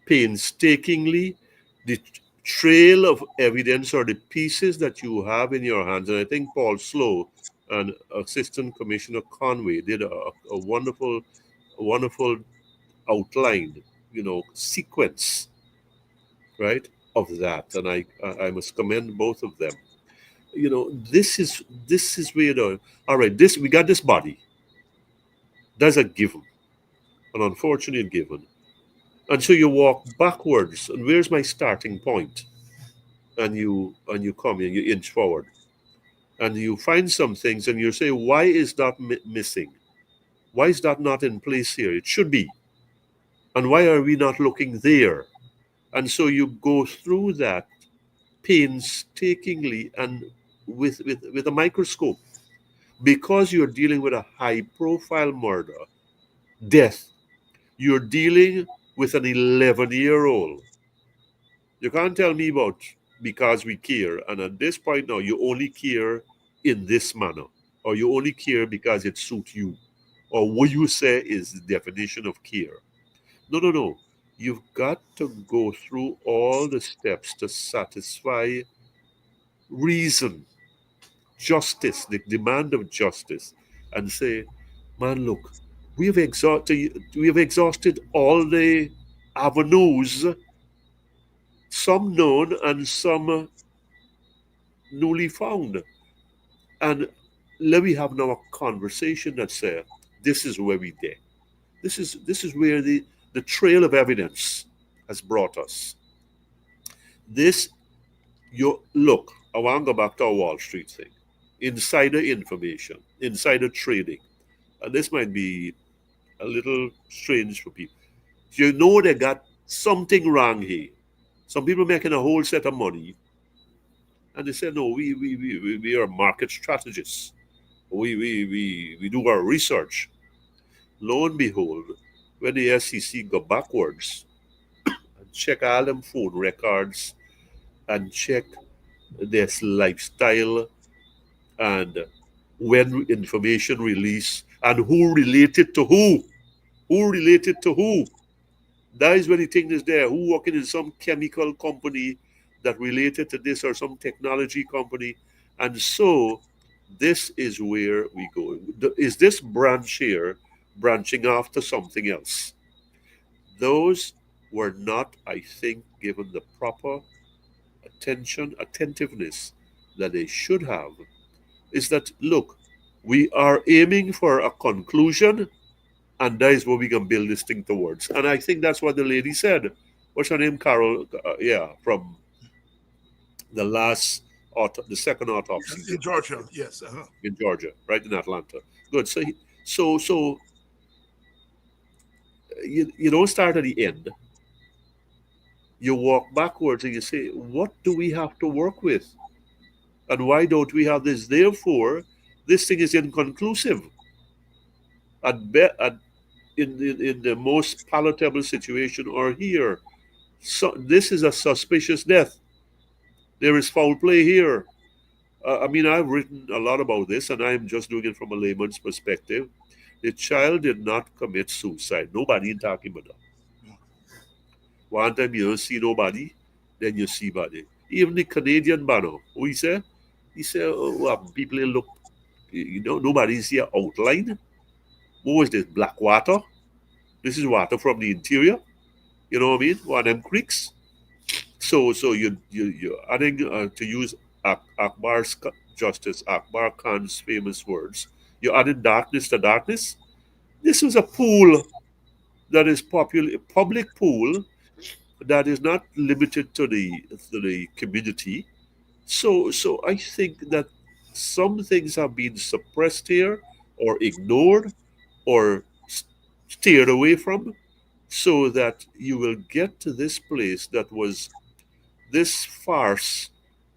painstakingly, the trail of evidence or the pieces that you have in your hands. And I think Paul Slow and Assistant Commissioner Conway did a wonderful outline, sequence, right, of that. And I must commend both of them. This is where all right, we got this body. That's a given, an unfortunate given. And so you walk backwards, and where's my starting point? And you come and you inch forward, and you find some things, and you say, why is that missing? Why is that not in place here? It should be. And why are we not looking there? And so you go through that painstakingly and with a microscope, because you're dealing with a high-profile murder, death. You're dealing with an 11-year-old. You can't tell me about because we care, and at this point now, you only care in this manner, or you only care because it suits you, or what you say is the definition of care. No. You've got to go through all the steps to satisfy reason, justice, the demand of justice, and say, man, look, we have exhausted all the avenues, some known and some newly found. And let me have now a conversation that says, this is where we did. This is where the trail of evidence has brought us. Look, I want to go back to our Wall Street thing. Insider information, insider trading. And this might be a little strange for people. They got something wrong here. Some people making a whole set of money, and they say, no, we are market strategists. We do our research. Lo and behold, when the SEC go backwards and check all them phone records and check their lifestyle and when information released and who related to who. That is when the thing is there. Who working in some chemical company that related to this or some technology company. And so this is where we go. Is this branch here branching off to something else? Those were not, I think, given the proper attentiveness that they should have. Is that, look, we are aiming for a conclusion, and that is what we can build this thing towards. And I think that's what the lady said. What's her name? Carol, from the second autopsy. In Georgia, yes. In Georgia, right in Atlanta. Good. So you don't start at the end. You walk backwards and you say, what do we have to work with? And why don't we have this? Therefore, this thing is inconclusive. At in the most palatable situation or here. So this is a suspicious death. There is foul play here. I mean, I've written a lot about this, and I'm just doing it from a layman's perspective. The child did not commit suicide. Nobody in talking about that. One time you don't see nobody, then you see body. Even the Canadian banner, what he said, oh, well, people look, nobody's here outline. What was this? Black water? This is water from the interior. You know what I mean? One of them creeks. So you're adding to use Akbar's Justice Akbar Khan's famous words. You're adding darkness to darkness. This was a pool that is public pool that is not limited to the community. So I think that some things have been suppressed here or ignored or steered away from, so that you will get to this place that was this farce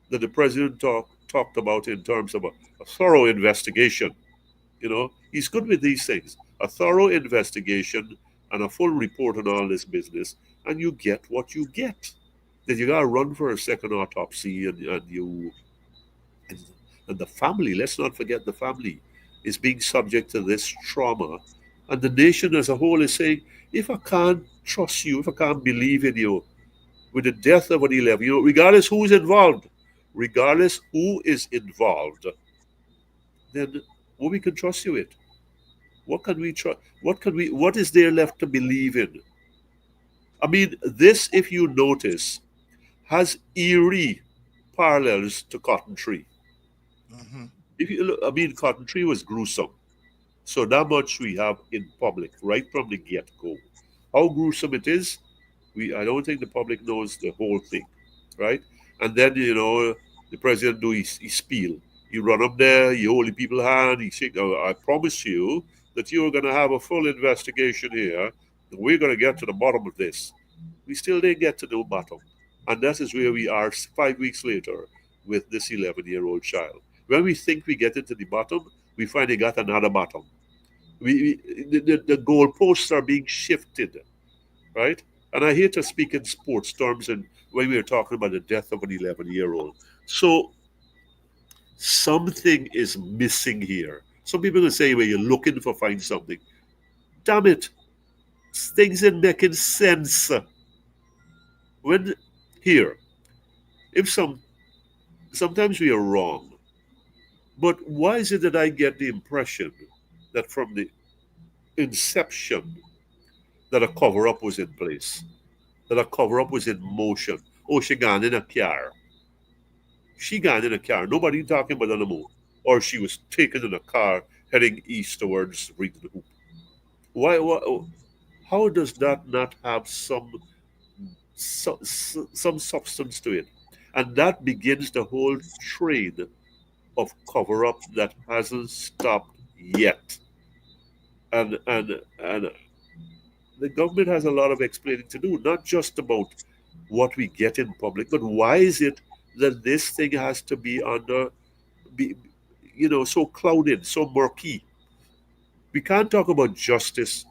that the president talked about in terms of a thorough investigation. He's good with these things. A thorough investigation and a full report on all this business, and you get what you get. Then you gotta run for a second autopsy, and the family. Let's not forget the family is being subject to this trauma, and the nation as a whole is saying, if I can't trust you, if I can't believe in you, with the death of an 11, regardless who is involved, then what we can trust you with? What can we trust? What is there left to believe in? I mean, this, if you notice, has eerie parallels to Cotton Tree. Mm-hmm. If you look, I mean, Cotton Tree was gruesome. So that much we have in public right from the get-go. How gruesome it is, I don't think the public knows the whole thing, right? And then the president do his spiel. He run up there, he hold the people's hand, he say, oh, I promise you that you're going to have a full investigation here. And we're going to get to the bottom of this. We still didn't get to the bottom. And that is where we are 5 weeks later with this 11-year-old child. When we think we get into the bottom, we finally got another bottom. The goalposts are being shifted, right? And I hate to speak in sports terms and when we were talking about the death of an 11-year-old. So something is missing here. Some people will say, well, you're looking for find something. Damn it. Things ain't making sense. When here, sometimes we are wrong. But why is it that I get the impression that from the inception that a cover-up was in place, that a cover-up was in motion? Oh, she gone in a car. She gone in a car. Nobody talking about that anymore. Or she was taken in a car heading east towards Reed the Hoop. Why? How does that not have some substance to it? And that begins the whole train of cover-up that hasn't stopped yet. And the government has a lot of explaining to do, not just about what we get in public, but why is it that this thing has to be so clouded, so murky? We can't talk about justice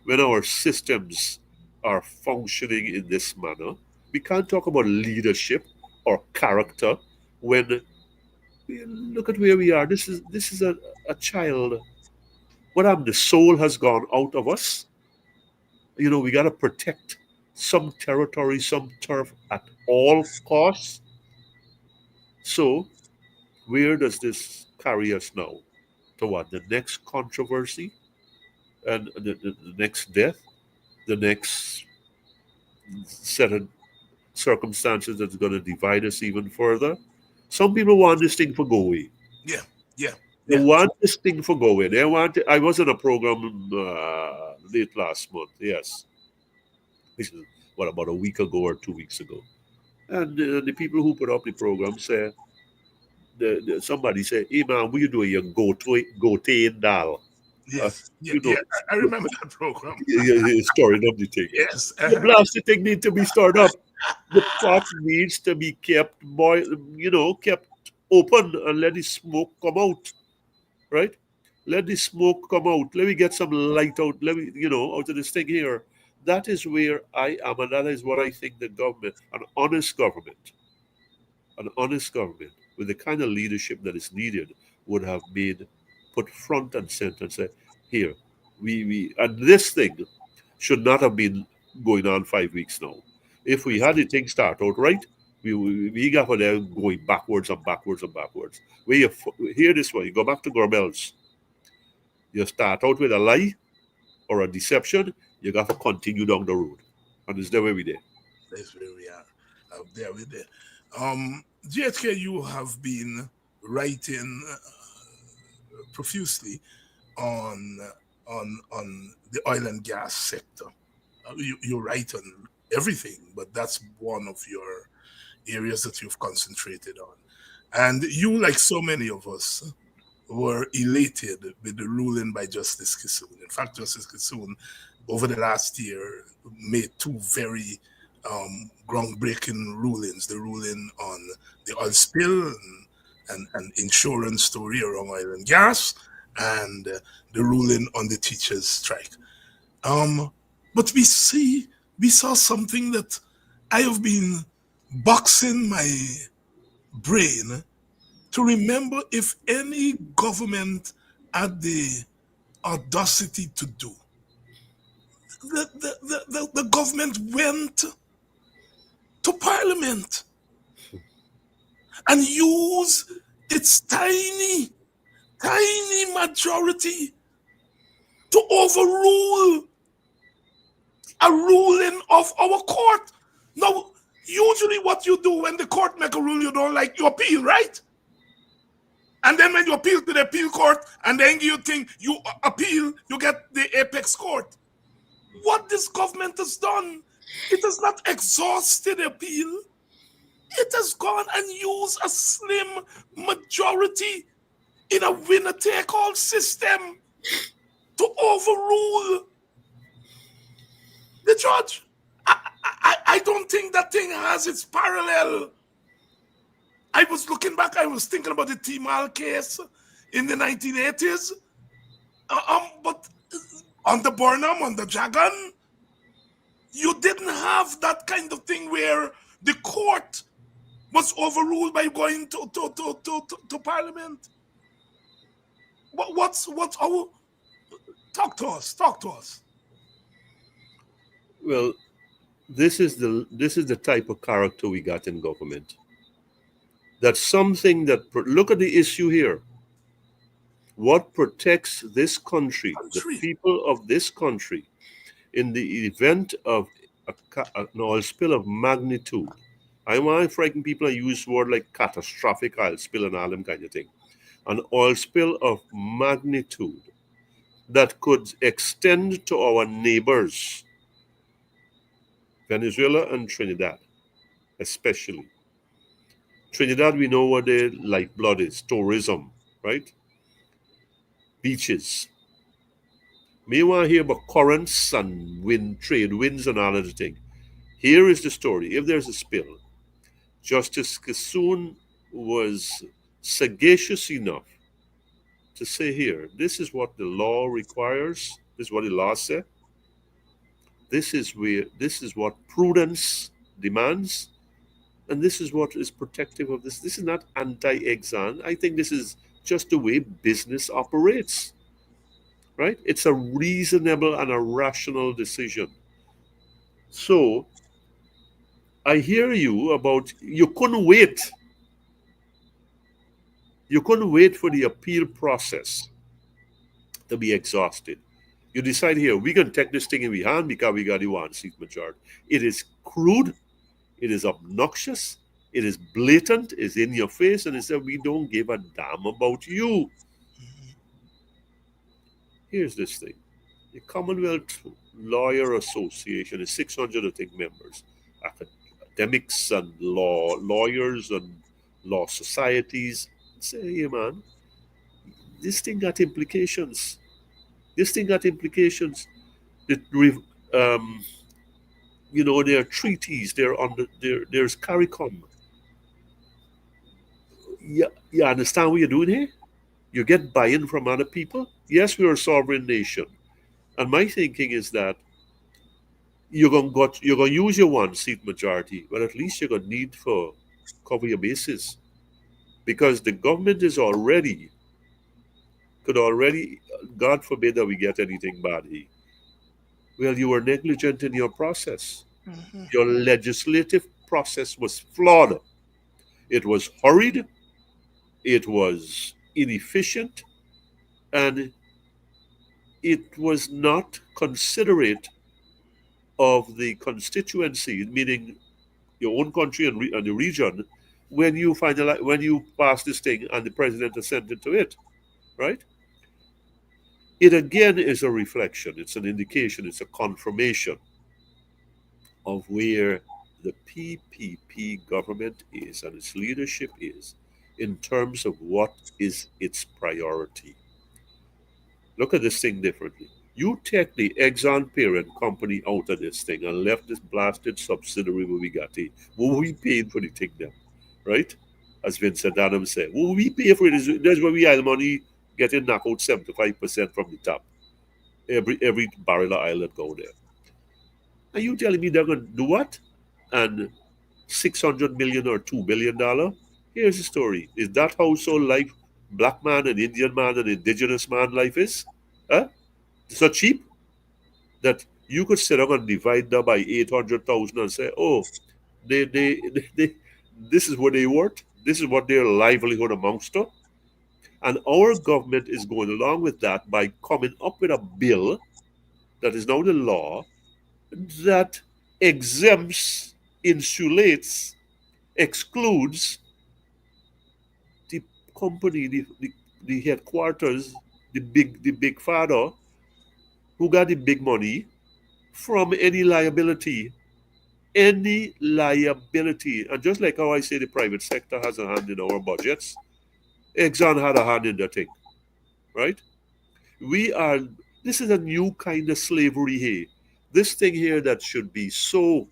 when our systems are functioning in this manner. We can't talk about leadership or character when look at where we are. This is a child. What happened? The soul has gone out of us. We got to protect some territory, some turf at all costs. So, where does this carry us now? To what? The next controversy and the next death, the next set of circumstances that's going to divide us even further. Some people want this thing for go away. Yeah. They want this thing for go away. They want it. I was in a program late last month. Yes, this is about a week ago or 2 weeks ago, and the people who put up the program said, somebody said, "Hey man, what you doing? You go to in Dal." Yes. Yeah, You yeah. know, I remember that program. storing up the thing. Yes. The blasted thing need to be stirred up. The pot needs to be kept kept open and let the smoke come out. Right? Let the smoke come out. Let me get some light out. Let me, out of this thing here. That is where I am, and that is what I think the government, an honest government with the kind of leadership that is needed would have made put front and center and say, here, we and this thing should not have been going on 5 weeks now. If we had the thing start out right, we got for them going backwards and backwards and backwards. Where you hear this one, you go back to Gorbels. You start out with a lie or a deception, you got to continue down the road. And it's there every day. That's where we are. There with it. GHK, you have been writing profusely on the oil and gas sector. You write on everything, but that's one of your areas that you've concentrated on. And you, like so many of us, were elated with the ruling by Justice Kissoon. In fact, Justice Kissoon, over the last year, made two very groundbreaking rulings. The ruling on the oil spill and insurance story around oil and gas, and the ruling on the teachers' strike. But we saw something that I have been boxing my brain to remember if any government had the audacity to do. The government went to parliament and used its tiny majority to overrule a ruling of our court. Now, usually what you do when the court make a rule you don't like, you appeal, right? And then when you appeal to the appeal court and then you think you appeal, you get the apex court. What this government has done, it has not exhausted appeal. It has gone and used a slim majority in a winner-take-all system to overrule the judge. I don't think that thing has its parallel. I was looking back, I was thinking about the Timal case in the 1980s. But on the Burnham, on the Jagan, you didn't have that kind of thing where the court was overruled by going to parliament. What's our talk to us? Well, this is the type of character we got in government. That's something that look at the issue here. What protects this country, the people of this country, in the event of an oil spill of magnitude? I want to frighten people and use word like catastrophic oil spill and all them kind of thing. An oil spill of magnitude that could extend to our neighbors, Venezuela and Trinidad, especially. Trinidad, we know what their lifeblood is, tourism, right? Beaches. May want to hear about currents and trade winds and all of the thing. Here is the story. If there's a spill, Justice Kissoon was sagacious enough to say here, this is what the law requires, this is what the law said, this is what prudence demands, and this is what is protective of this. This is not anti-exan. I think this is just the way business operates. Right? It's a reasonable and a rational decision. So I hear you about you couldn't wait. You couldn't wait for the appeal process to be exhausted. You decide here, we can take this thing in our hand because we got the one seat majority. It is crude, it is obnoxious, it is blatant, it's in your face, and it says we don't give a damn about you. Here's this thing. The Commonwealth Lawyer Association is 600, I think, members. Academics and lawyers and law societies. Say, hey man, this thing got implications. This thing got implications. It, um, there are treaties. There's CARICOM. You understand what you're doing here? You get buy-in from other people. Yes, we're a sovereign nation, and my thinking is that you're gonna use your one seat majority, but at least you're gonna need for cover your bases because the government is already could already, God forbid that we get anything bad here. Well, you were negligent in your process. Your legislative process was flawed. It was hurried. It was inefficient, and it was not considerate of the constituency, meaning your own country and the region, when you pass this thing and the president assented to it, right? It again is a reflection. It's an indication. It's a confirmation of where the PPP government is and its leadership is in terms of what is its priority. Look at this thing differently. You take the Exxon parent company out of this thing and left this blasted subsidiary where we got it. What we paid for the thing then, right? As Vincent Adams said, what we pay for it is that's where we have money getting knocked out 75% from the top. Every barrel of oil that go there. And you telling me they're gonna do what? And 600 million or $2 billion? Here's the story. Is that how so life black man and Indian man and indigenous man life is? Huh? So cheap that you could sit down and divide that by 800,000 and say, oh, they this is what they worth. This is what their livelihood amounts to. And our government is going along with that by coming up with a bill that is now the law that exempts, insulates, excludes the company, the headquarters, the big father who got the big money from any liability. Any liability. And just like how I say the private sector has a hand in our budgets, Exxon had a hand in the thing, right? This is a new kind of slavery here. This thing here that should be so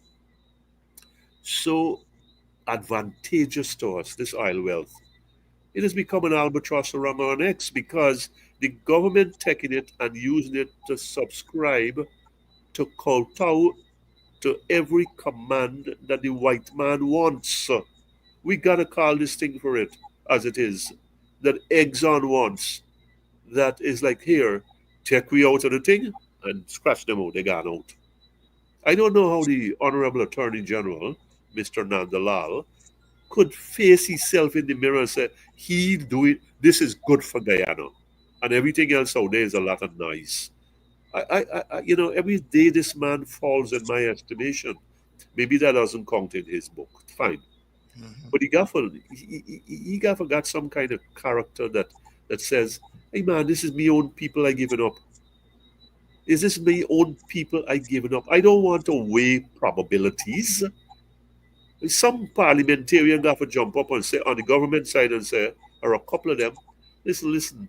advantageous to us, this oil wealth, it has become an albatross around our necks because the government taking it and using it to subscribe to kowtow to every command that the white man wants. We gotta call this thing for it as it is. That Exxon wants. That is like here, take we out of the thing and scratch them out, they gone out. I don't know how the Honorable Attorney General, Mr. Nandalal, could face himself in the mirror and say, he do it, this is good for Guyana. And everything else out there is a lot of noise. Every day this man falls in my estimation. Maybe that doesn't count in his book. Fine. But he got some kind of character that says, hey man, this is me own people I given up. Is this my own people I given up? I don't want to weigh probabilities. Some parliamentarian got to jump up and say on the government side and say, or a couple of them, listen,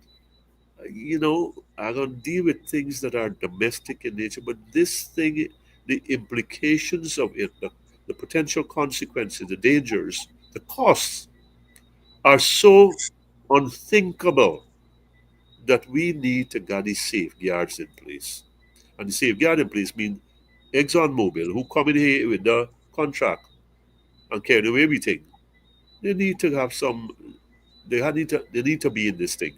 I'm going to deal with things that are domestic in nature, but this thing, the implications of it, the potential consequences, the dangers, the costs are so unthinkable that we need to get these safeguards in place. And the safeguard in place means ExxonMobil, who come in here with the contract and carry away everything, they need to have they need to be in this thing.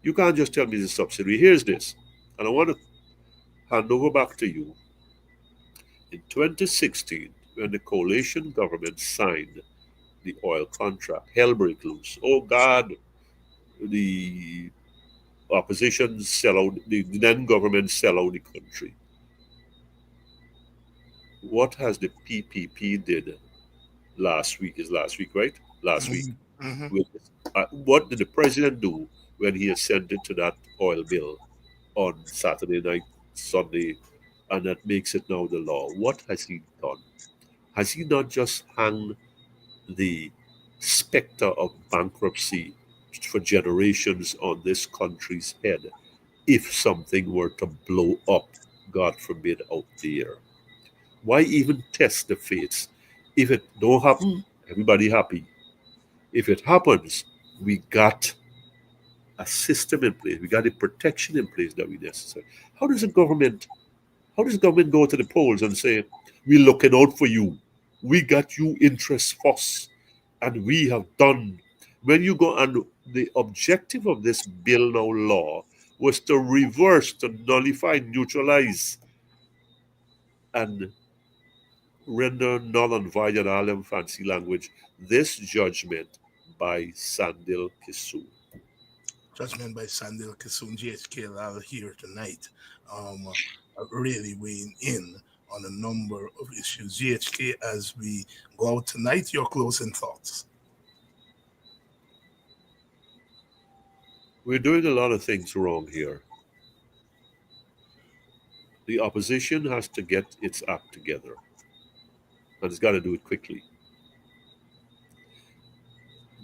You can't just tell me the subsidy. Here's this. And I want to hand over back to you. In 2016, when the coalition government signed the oil contract, hell break loose. Oh God, the opposition sell out, the then government sell out the country. What has the PPP did last week, right? Last week. What did the president do when he assented to that oil bill on Saturday night, Sunday, and that makes it now the law? What has he done? Has he not just hung the specter of bankruptcy for generations on this country's head? if something were to blow up, God forbid, out there? Why even test the fates? If it don't happen, everybody happy. If it happens, we got a system in place. We got a protection in place that we necessary. How does the government? How does government go to the polls and say, "We're looking out for you. We got you interests first, and we have done." When you go and the objective of this bill now law was to reverse, to nullify, neutralize, and render null and void in all them fancy language this judgment by Sandil Kisu. Judgment by Sandil Kissoon, GHK Lall here tonight, really weighing in on a number of issues. GHK, as we go out tonight, your closing thoughts. We're doing a lot of things wrong here. The opposition has to get its act together, and it's got to do it quickly.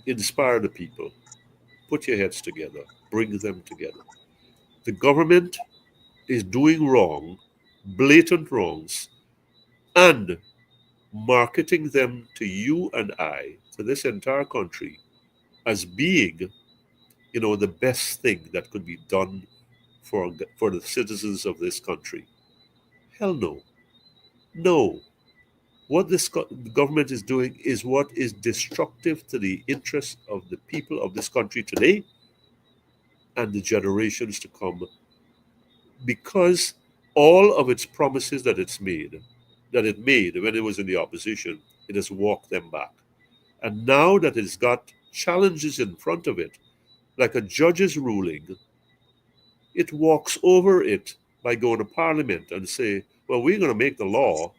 Inspire the people. Put your heads together. Bring them together. The government is doing wrong, blatant wrongs, and marketing them to you and I, to this entire country, as being, the best thing that could be done for the citizens of this country. Hell no. No. What this government is doing is what is destructive to the interests of the people of this country today and the generations to come, because all of its promises that it made when it was in the opposition, it has walked them back. And now that it's got challenges in front of it, like a judge's ruling, it walks over it by going to Parliament and say, well, we're going to make the law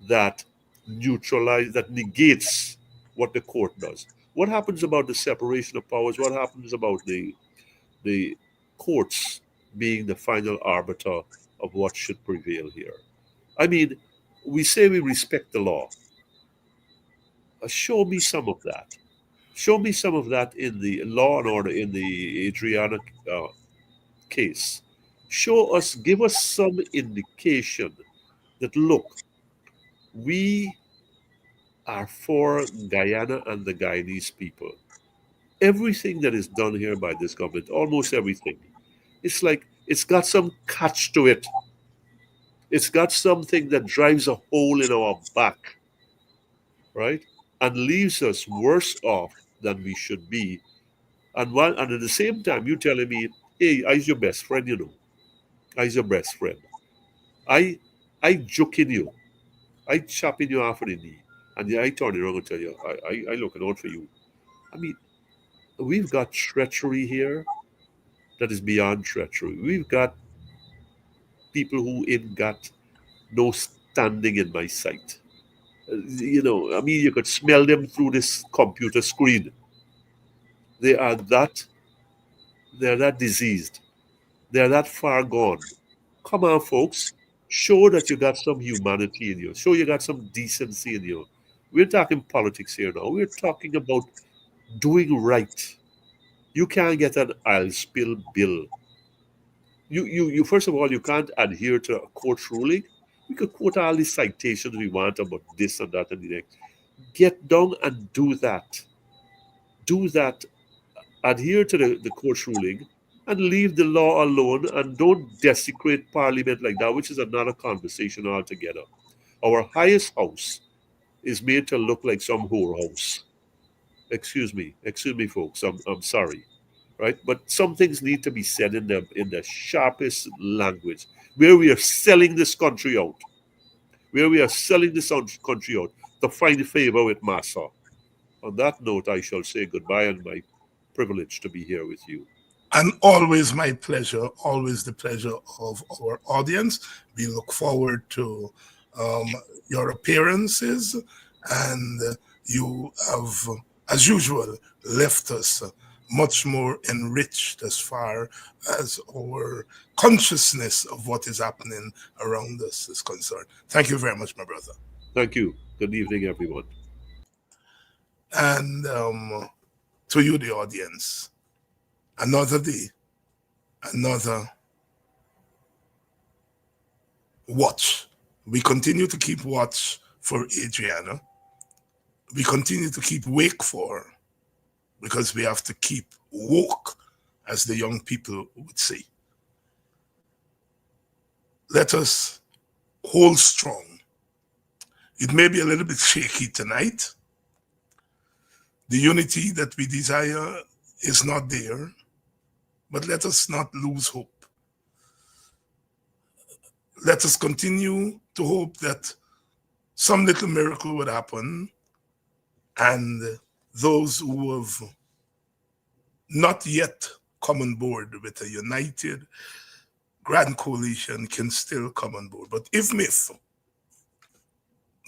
that negates what the court does. What happens about the separation of powers? What happens about the courts being the final arbiter of what should prevail here? I mean, we say we respect the law. Show me some of that. Show me some of that in the law and order in the Adriana case. Give us some indication that, look, we are for Guyana and the Guyanese people. Everything that is done here by this government, almost everything, it's like it's got some catch to it. It's got something that drives a hole in our back, right? And leaves us worse off than we should be. And at the same time, you telling me, hey, I's your best friend, I's your best friend. I joking you. I chopping you off of the knee. And I turn around and tell you, I looking out for you. I mean, we've got treachery here that is beyond treachery. We've got people who ain't got no standing in my sight. I mean, you could smell them through this computer screen. They are that, they're that diseased. They're that far gone. Come on, folks. Show that you got some humanity in you. Show you got some decency in you. We're talking politics here now. We're talking about doing right. You can't get an I'll spill bill. You first of all, you can't adhere to a court ruling. We could quote all the citations we want about this and that and the next. Get down and do that. Do that. Adhere to the court ruling and leave the law alone, and don't desecrate Parliament like that, which is another conversation altogether. Our highest house is made to look like some whorehouse. Excuse me, folks. I'm sorry, right? But some things need to be said in the sharpest language. Where we are selling this country out, to find favor with Massa. On that note, I shall say goodbye, and my privilege to be here with you. And always my pleasure, always the pleasure of our audience. We look forward to your appearances, and you have, as usual, left us much more enriched as far as our consciousness of what is happening around us is concerned. Thank you very much, my brother. Thank you. Good evening, everyone. And to you, the audience, another day, another watch. We continue to keep watch for Adriana. We continue to keep wake for her, because we have to keep woke, as the young people would say. Let us hold strong. It may be a little bit shaky tonight. The unity that we desire is not there, but let us not lose hope. Let us continue to hope that some little miracle would happen, and those who have not yet come on board with a united grand coalition can still come on board. But if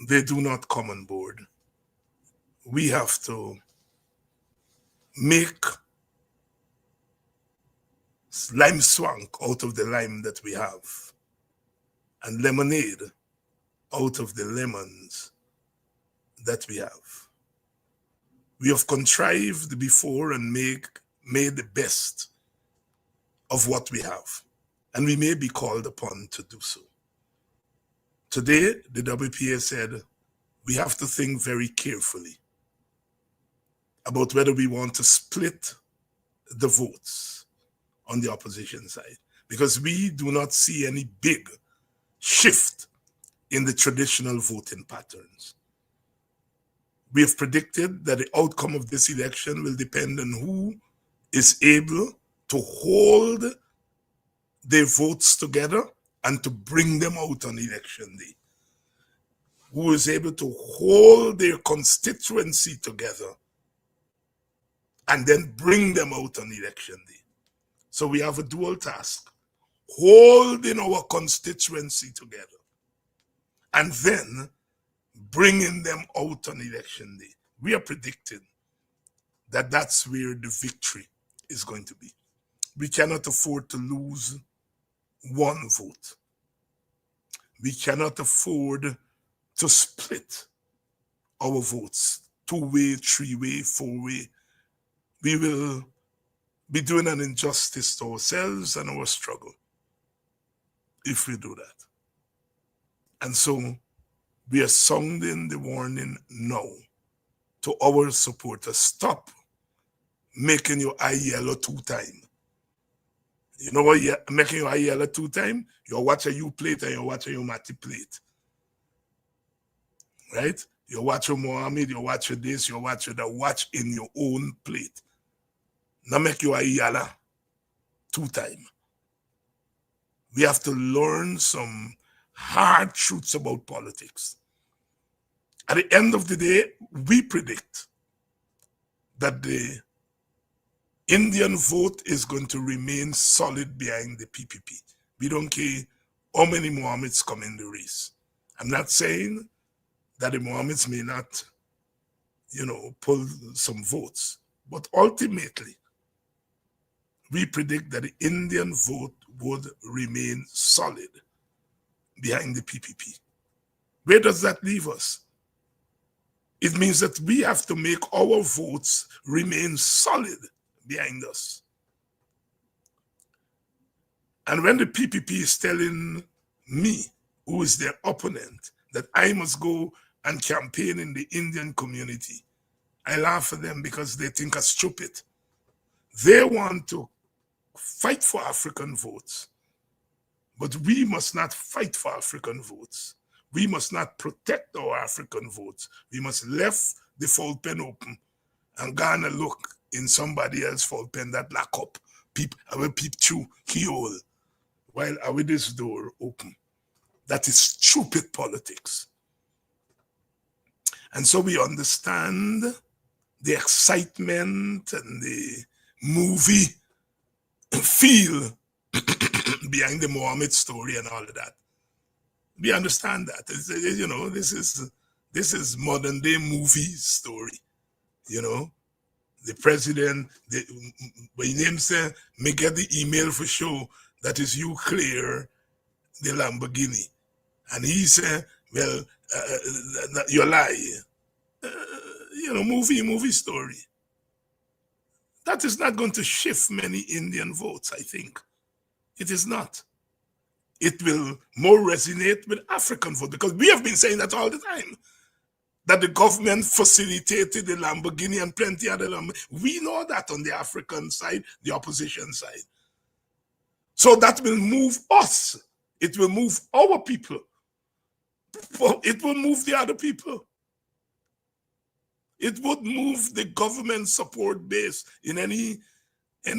they do not come on board, we have to make lime swank out of the lime that we have, and lemonade out of the lemons that we have. We have contrived before and made the best of what we have, and we may be called upon to do so. Today, the WPA said we have to think very carefully about whether we want to split the votes on the opposition side, because we do not see any big shift in the traditional voting patterns. We have predicted that the outcome of this election will depend on who is able to hold their votes together and to bring them out on election day. Who is able to hold their constituency together and then bring them out on election day. So we have a dual task: holding our constituency together and then bringing them out on election day. We are predicting that that's where the victory is going to be. We cannot afford to lose one vote. We cannot afford to split our votes 2-way, 3-way, 4-way. We will be doing an injustice to ourselves and our struggle if we do that. And so we are sounding the warning now to our supporters: stop making your eye yellow 2 times. You know what? Making your eye yellow 2 times? You're watching you plate and you're watching your Matty plate. Right? You're watching Mohammed, you're watching this, you're watching that. Watch in your own plate. Now make your eye yellow 2 times. We have to learn some hard truths about politics. At the end of the day, we predict that the Indian vote is going to remain solid behind the PPP. We don't care how many Mohammeds come in the race. I'm not saying that the Mohammeds may not, pull some votes, but ultimately, we predict that the Indian vote would remain solid behind the PPP. Where does that leave us? It means that we have to make our votes remain solid behind us. And when the PPP is telling me, who is their opponent, that I must go and campaign in the Indian community, I laugh at them because they think I'm stupid. They want to fight for African votes, but we must not fight for African votes. We must not protect our African votes. We must left the foul pen open and Ghana look in somebody else's foul pen that lock up. I will peep through keyhole while I will this door open. That is stupid politics. And so we understand the excitement and the movie feel behind the Mohammed story and all of that. We understand that. This is modern day movie story. The president, when name say, me get the email for sure that is you clear the Lamborghini. And he said, well, you lie. Movie story. That is not going to shift many Indian votes, I think. It is not. it will more resonate with African vote, because we have been saying that all the time, that the government facilitated the Lamborghini and plenty other Lamborghini. We know that on the African side, the opposition side. So that will move us. It will move our people. It will move the other people. It would move the government support base in any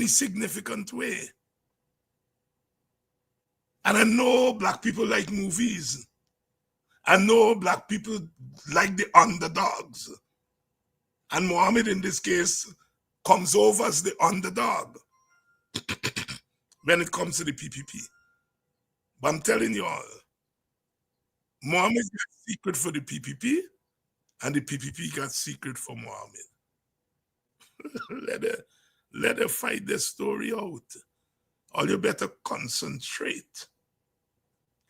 significant way. And I know black people like movies. I know black people like the underdogs. And Mohammed, in this case, comes over as the underdog when it comes to the PPP. But I'm telling you all, Mohammed got secret for the PPP, and the PPP got secret for Mohammed. let her fight the story out. All you better concentrate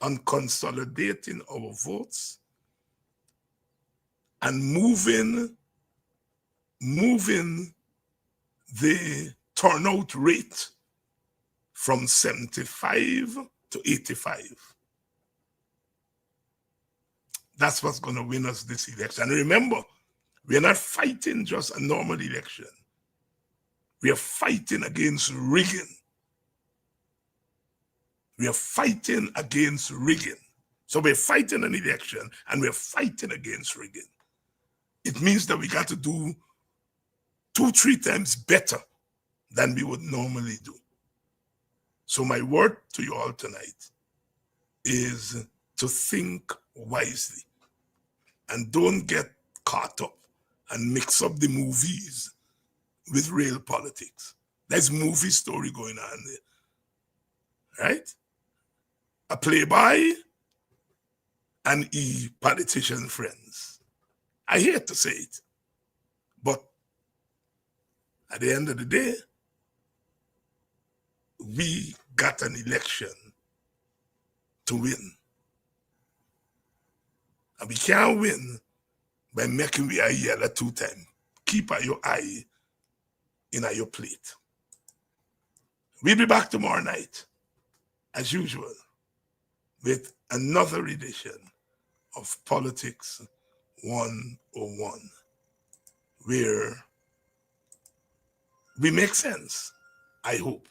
on consolidating our votes and moving the turnout rate from 75 to 85. That's what's going to win us this election. And remember, we're not fighting just a normal election. We are fighting against rigging. We are fighting against rigging. So we're fighting an election and we're fighting against rigging. It means that we got to do 2-3 times better than we would normally do. So my word to you all tonight is to think wisely and don't get caught up and mix up the movies with real politics. There's movie story going on there, right? A playboy and politician friends. I hate to say it, but at the end of the day, we got an election to win. And we can't win by making we eye yellow 2 times. Keep your eye in your plate. We'll be back tomorrow night, as usual, with another edition of Politics 101, where we make sense, I hope.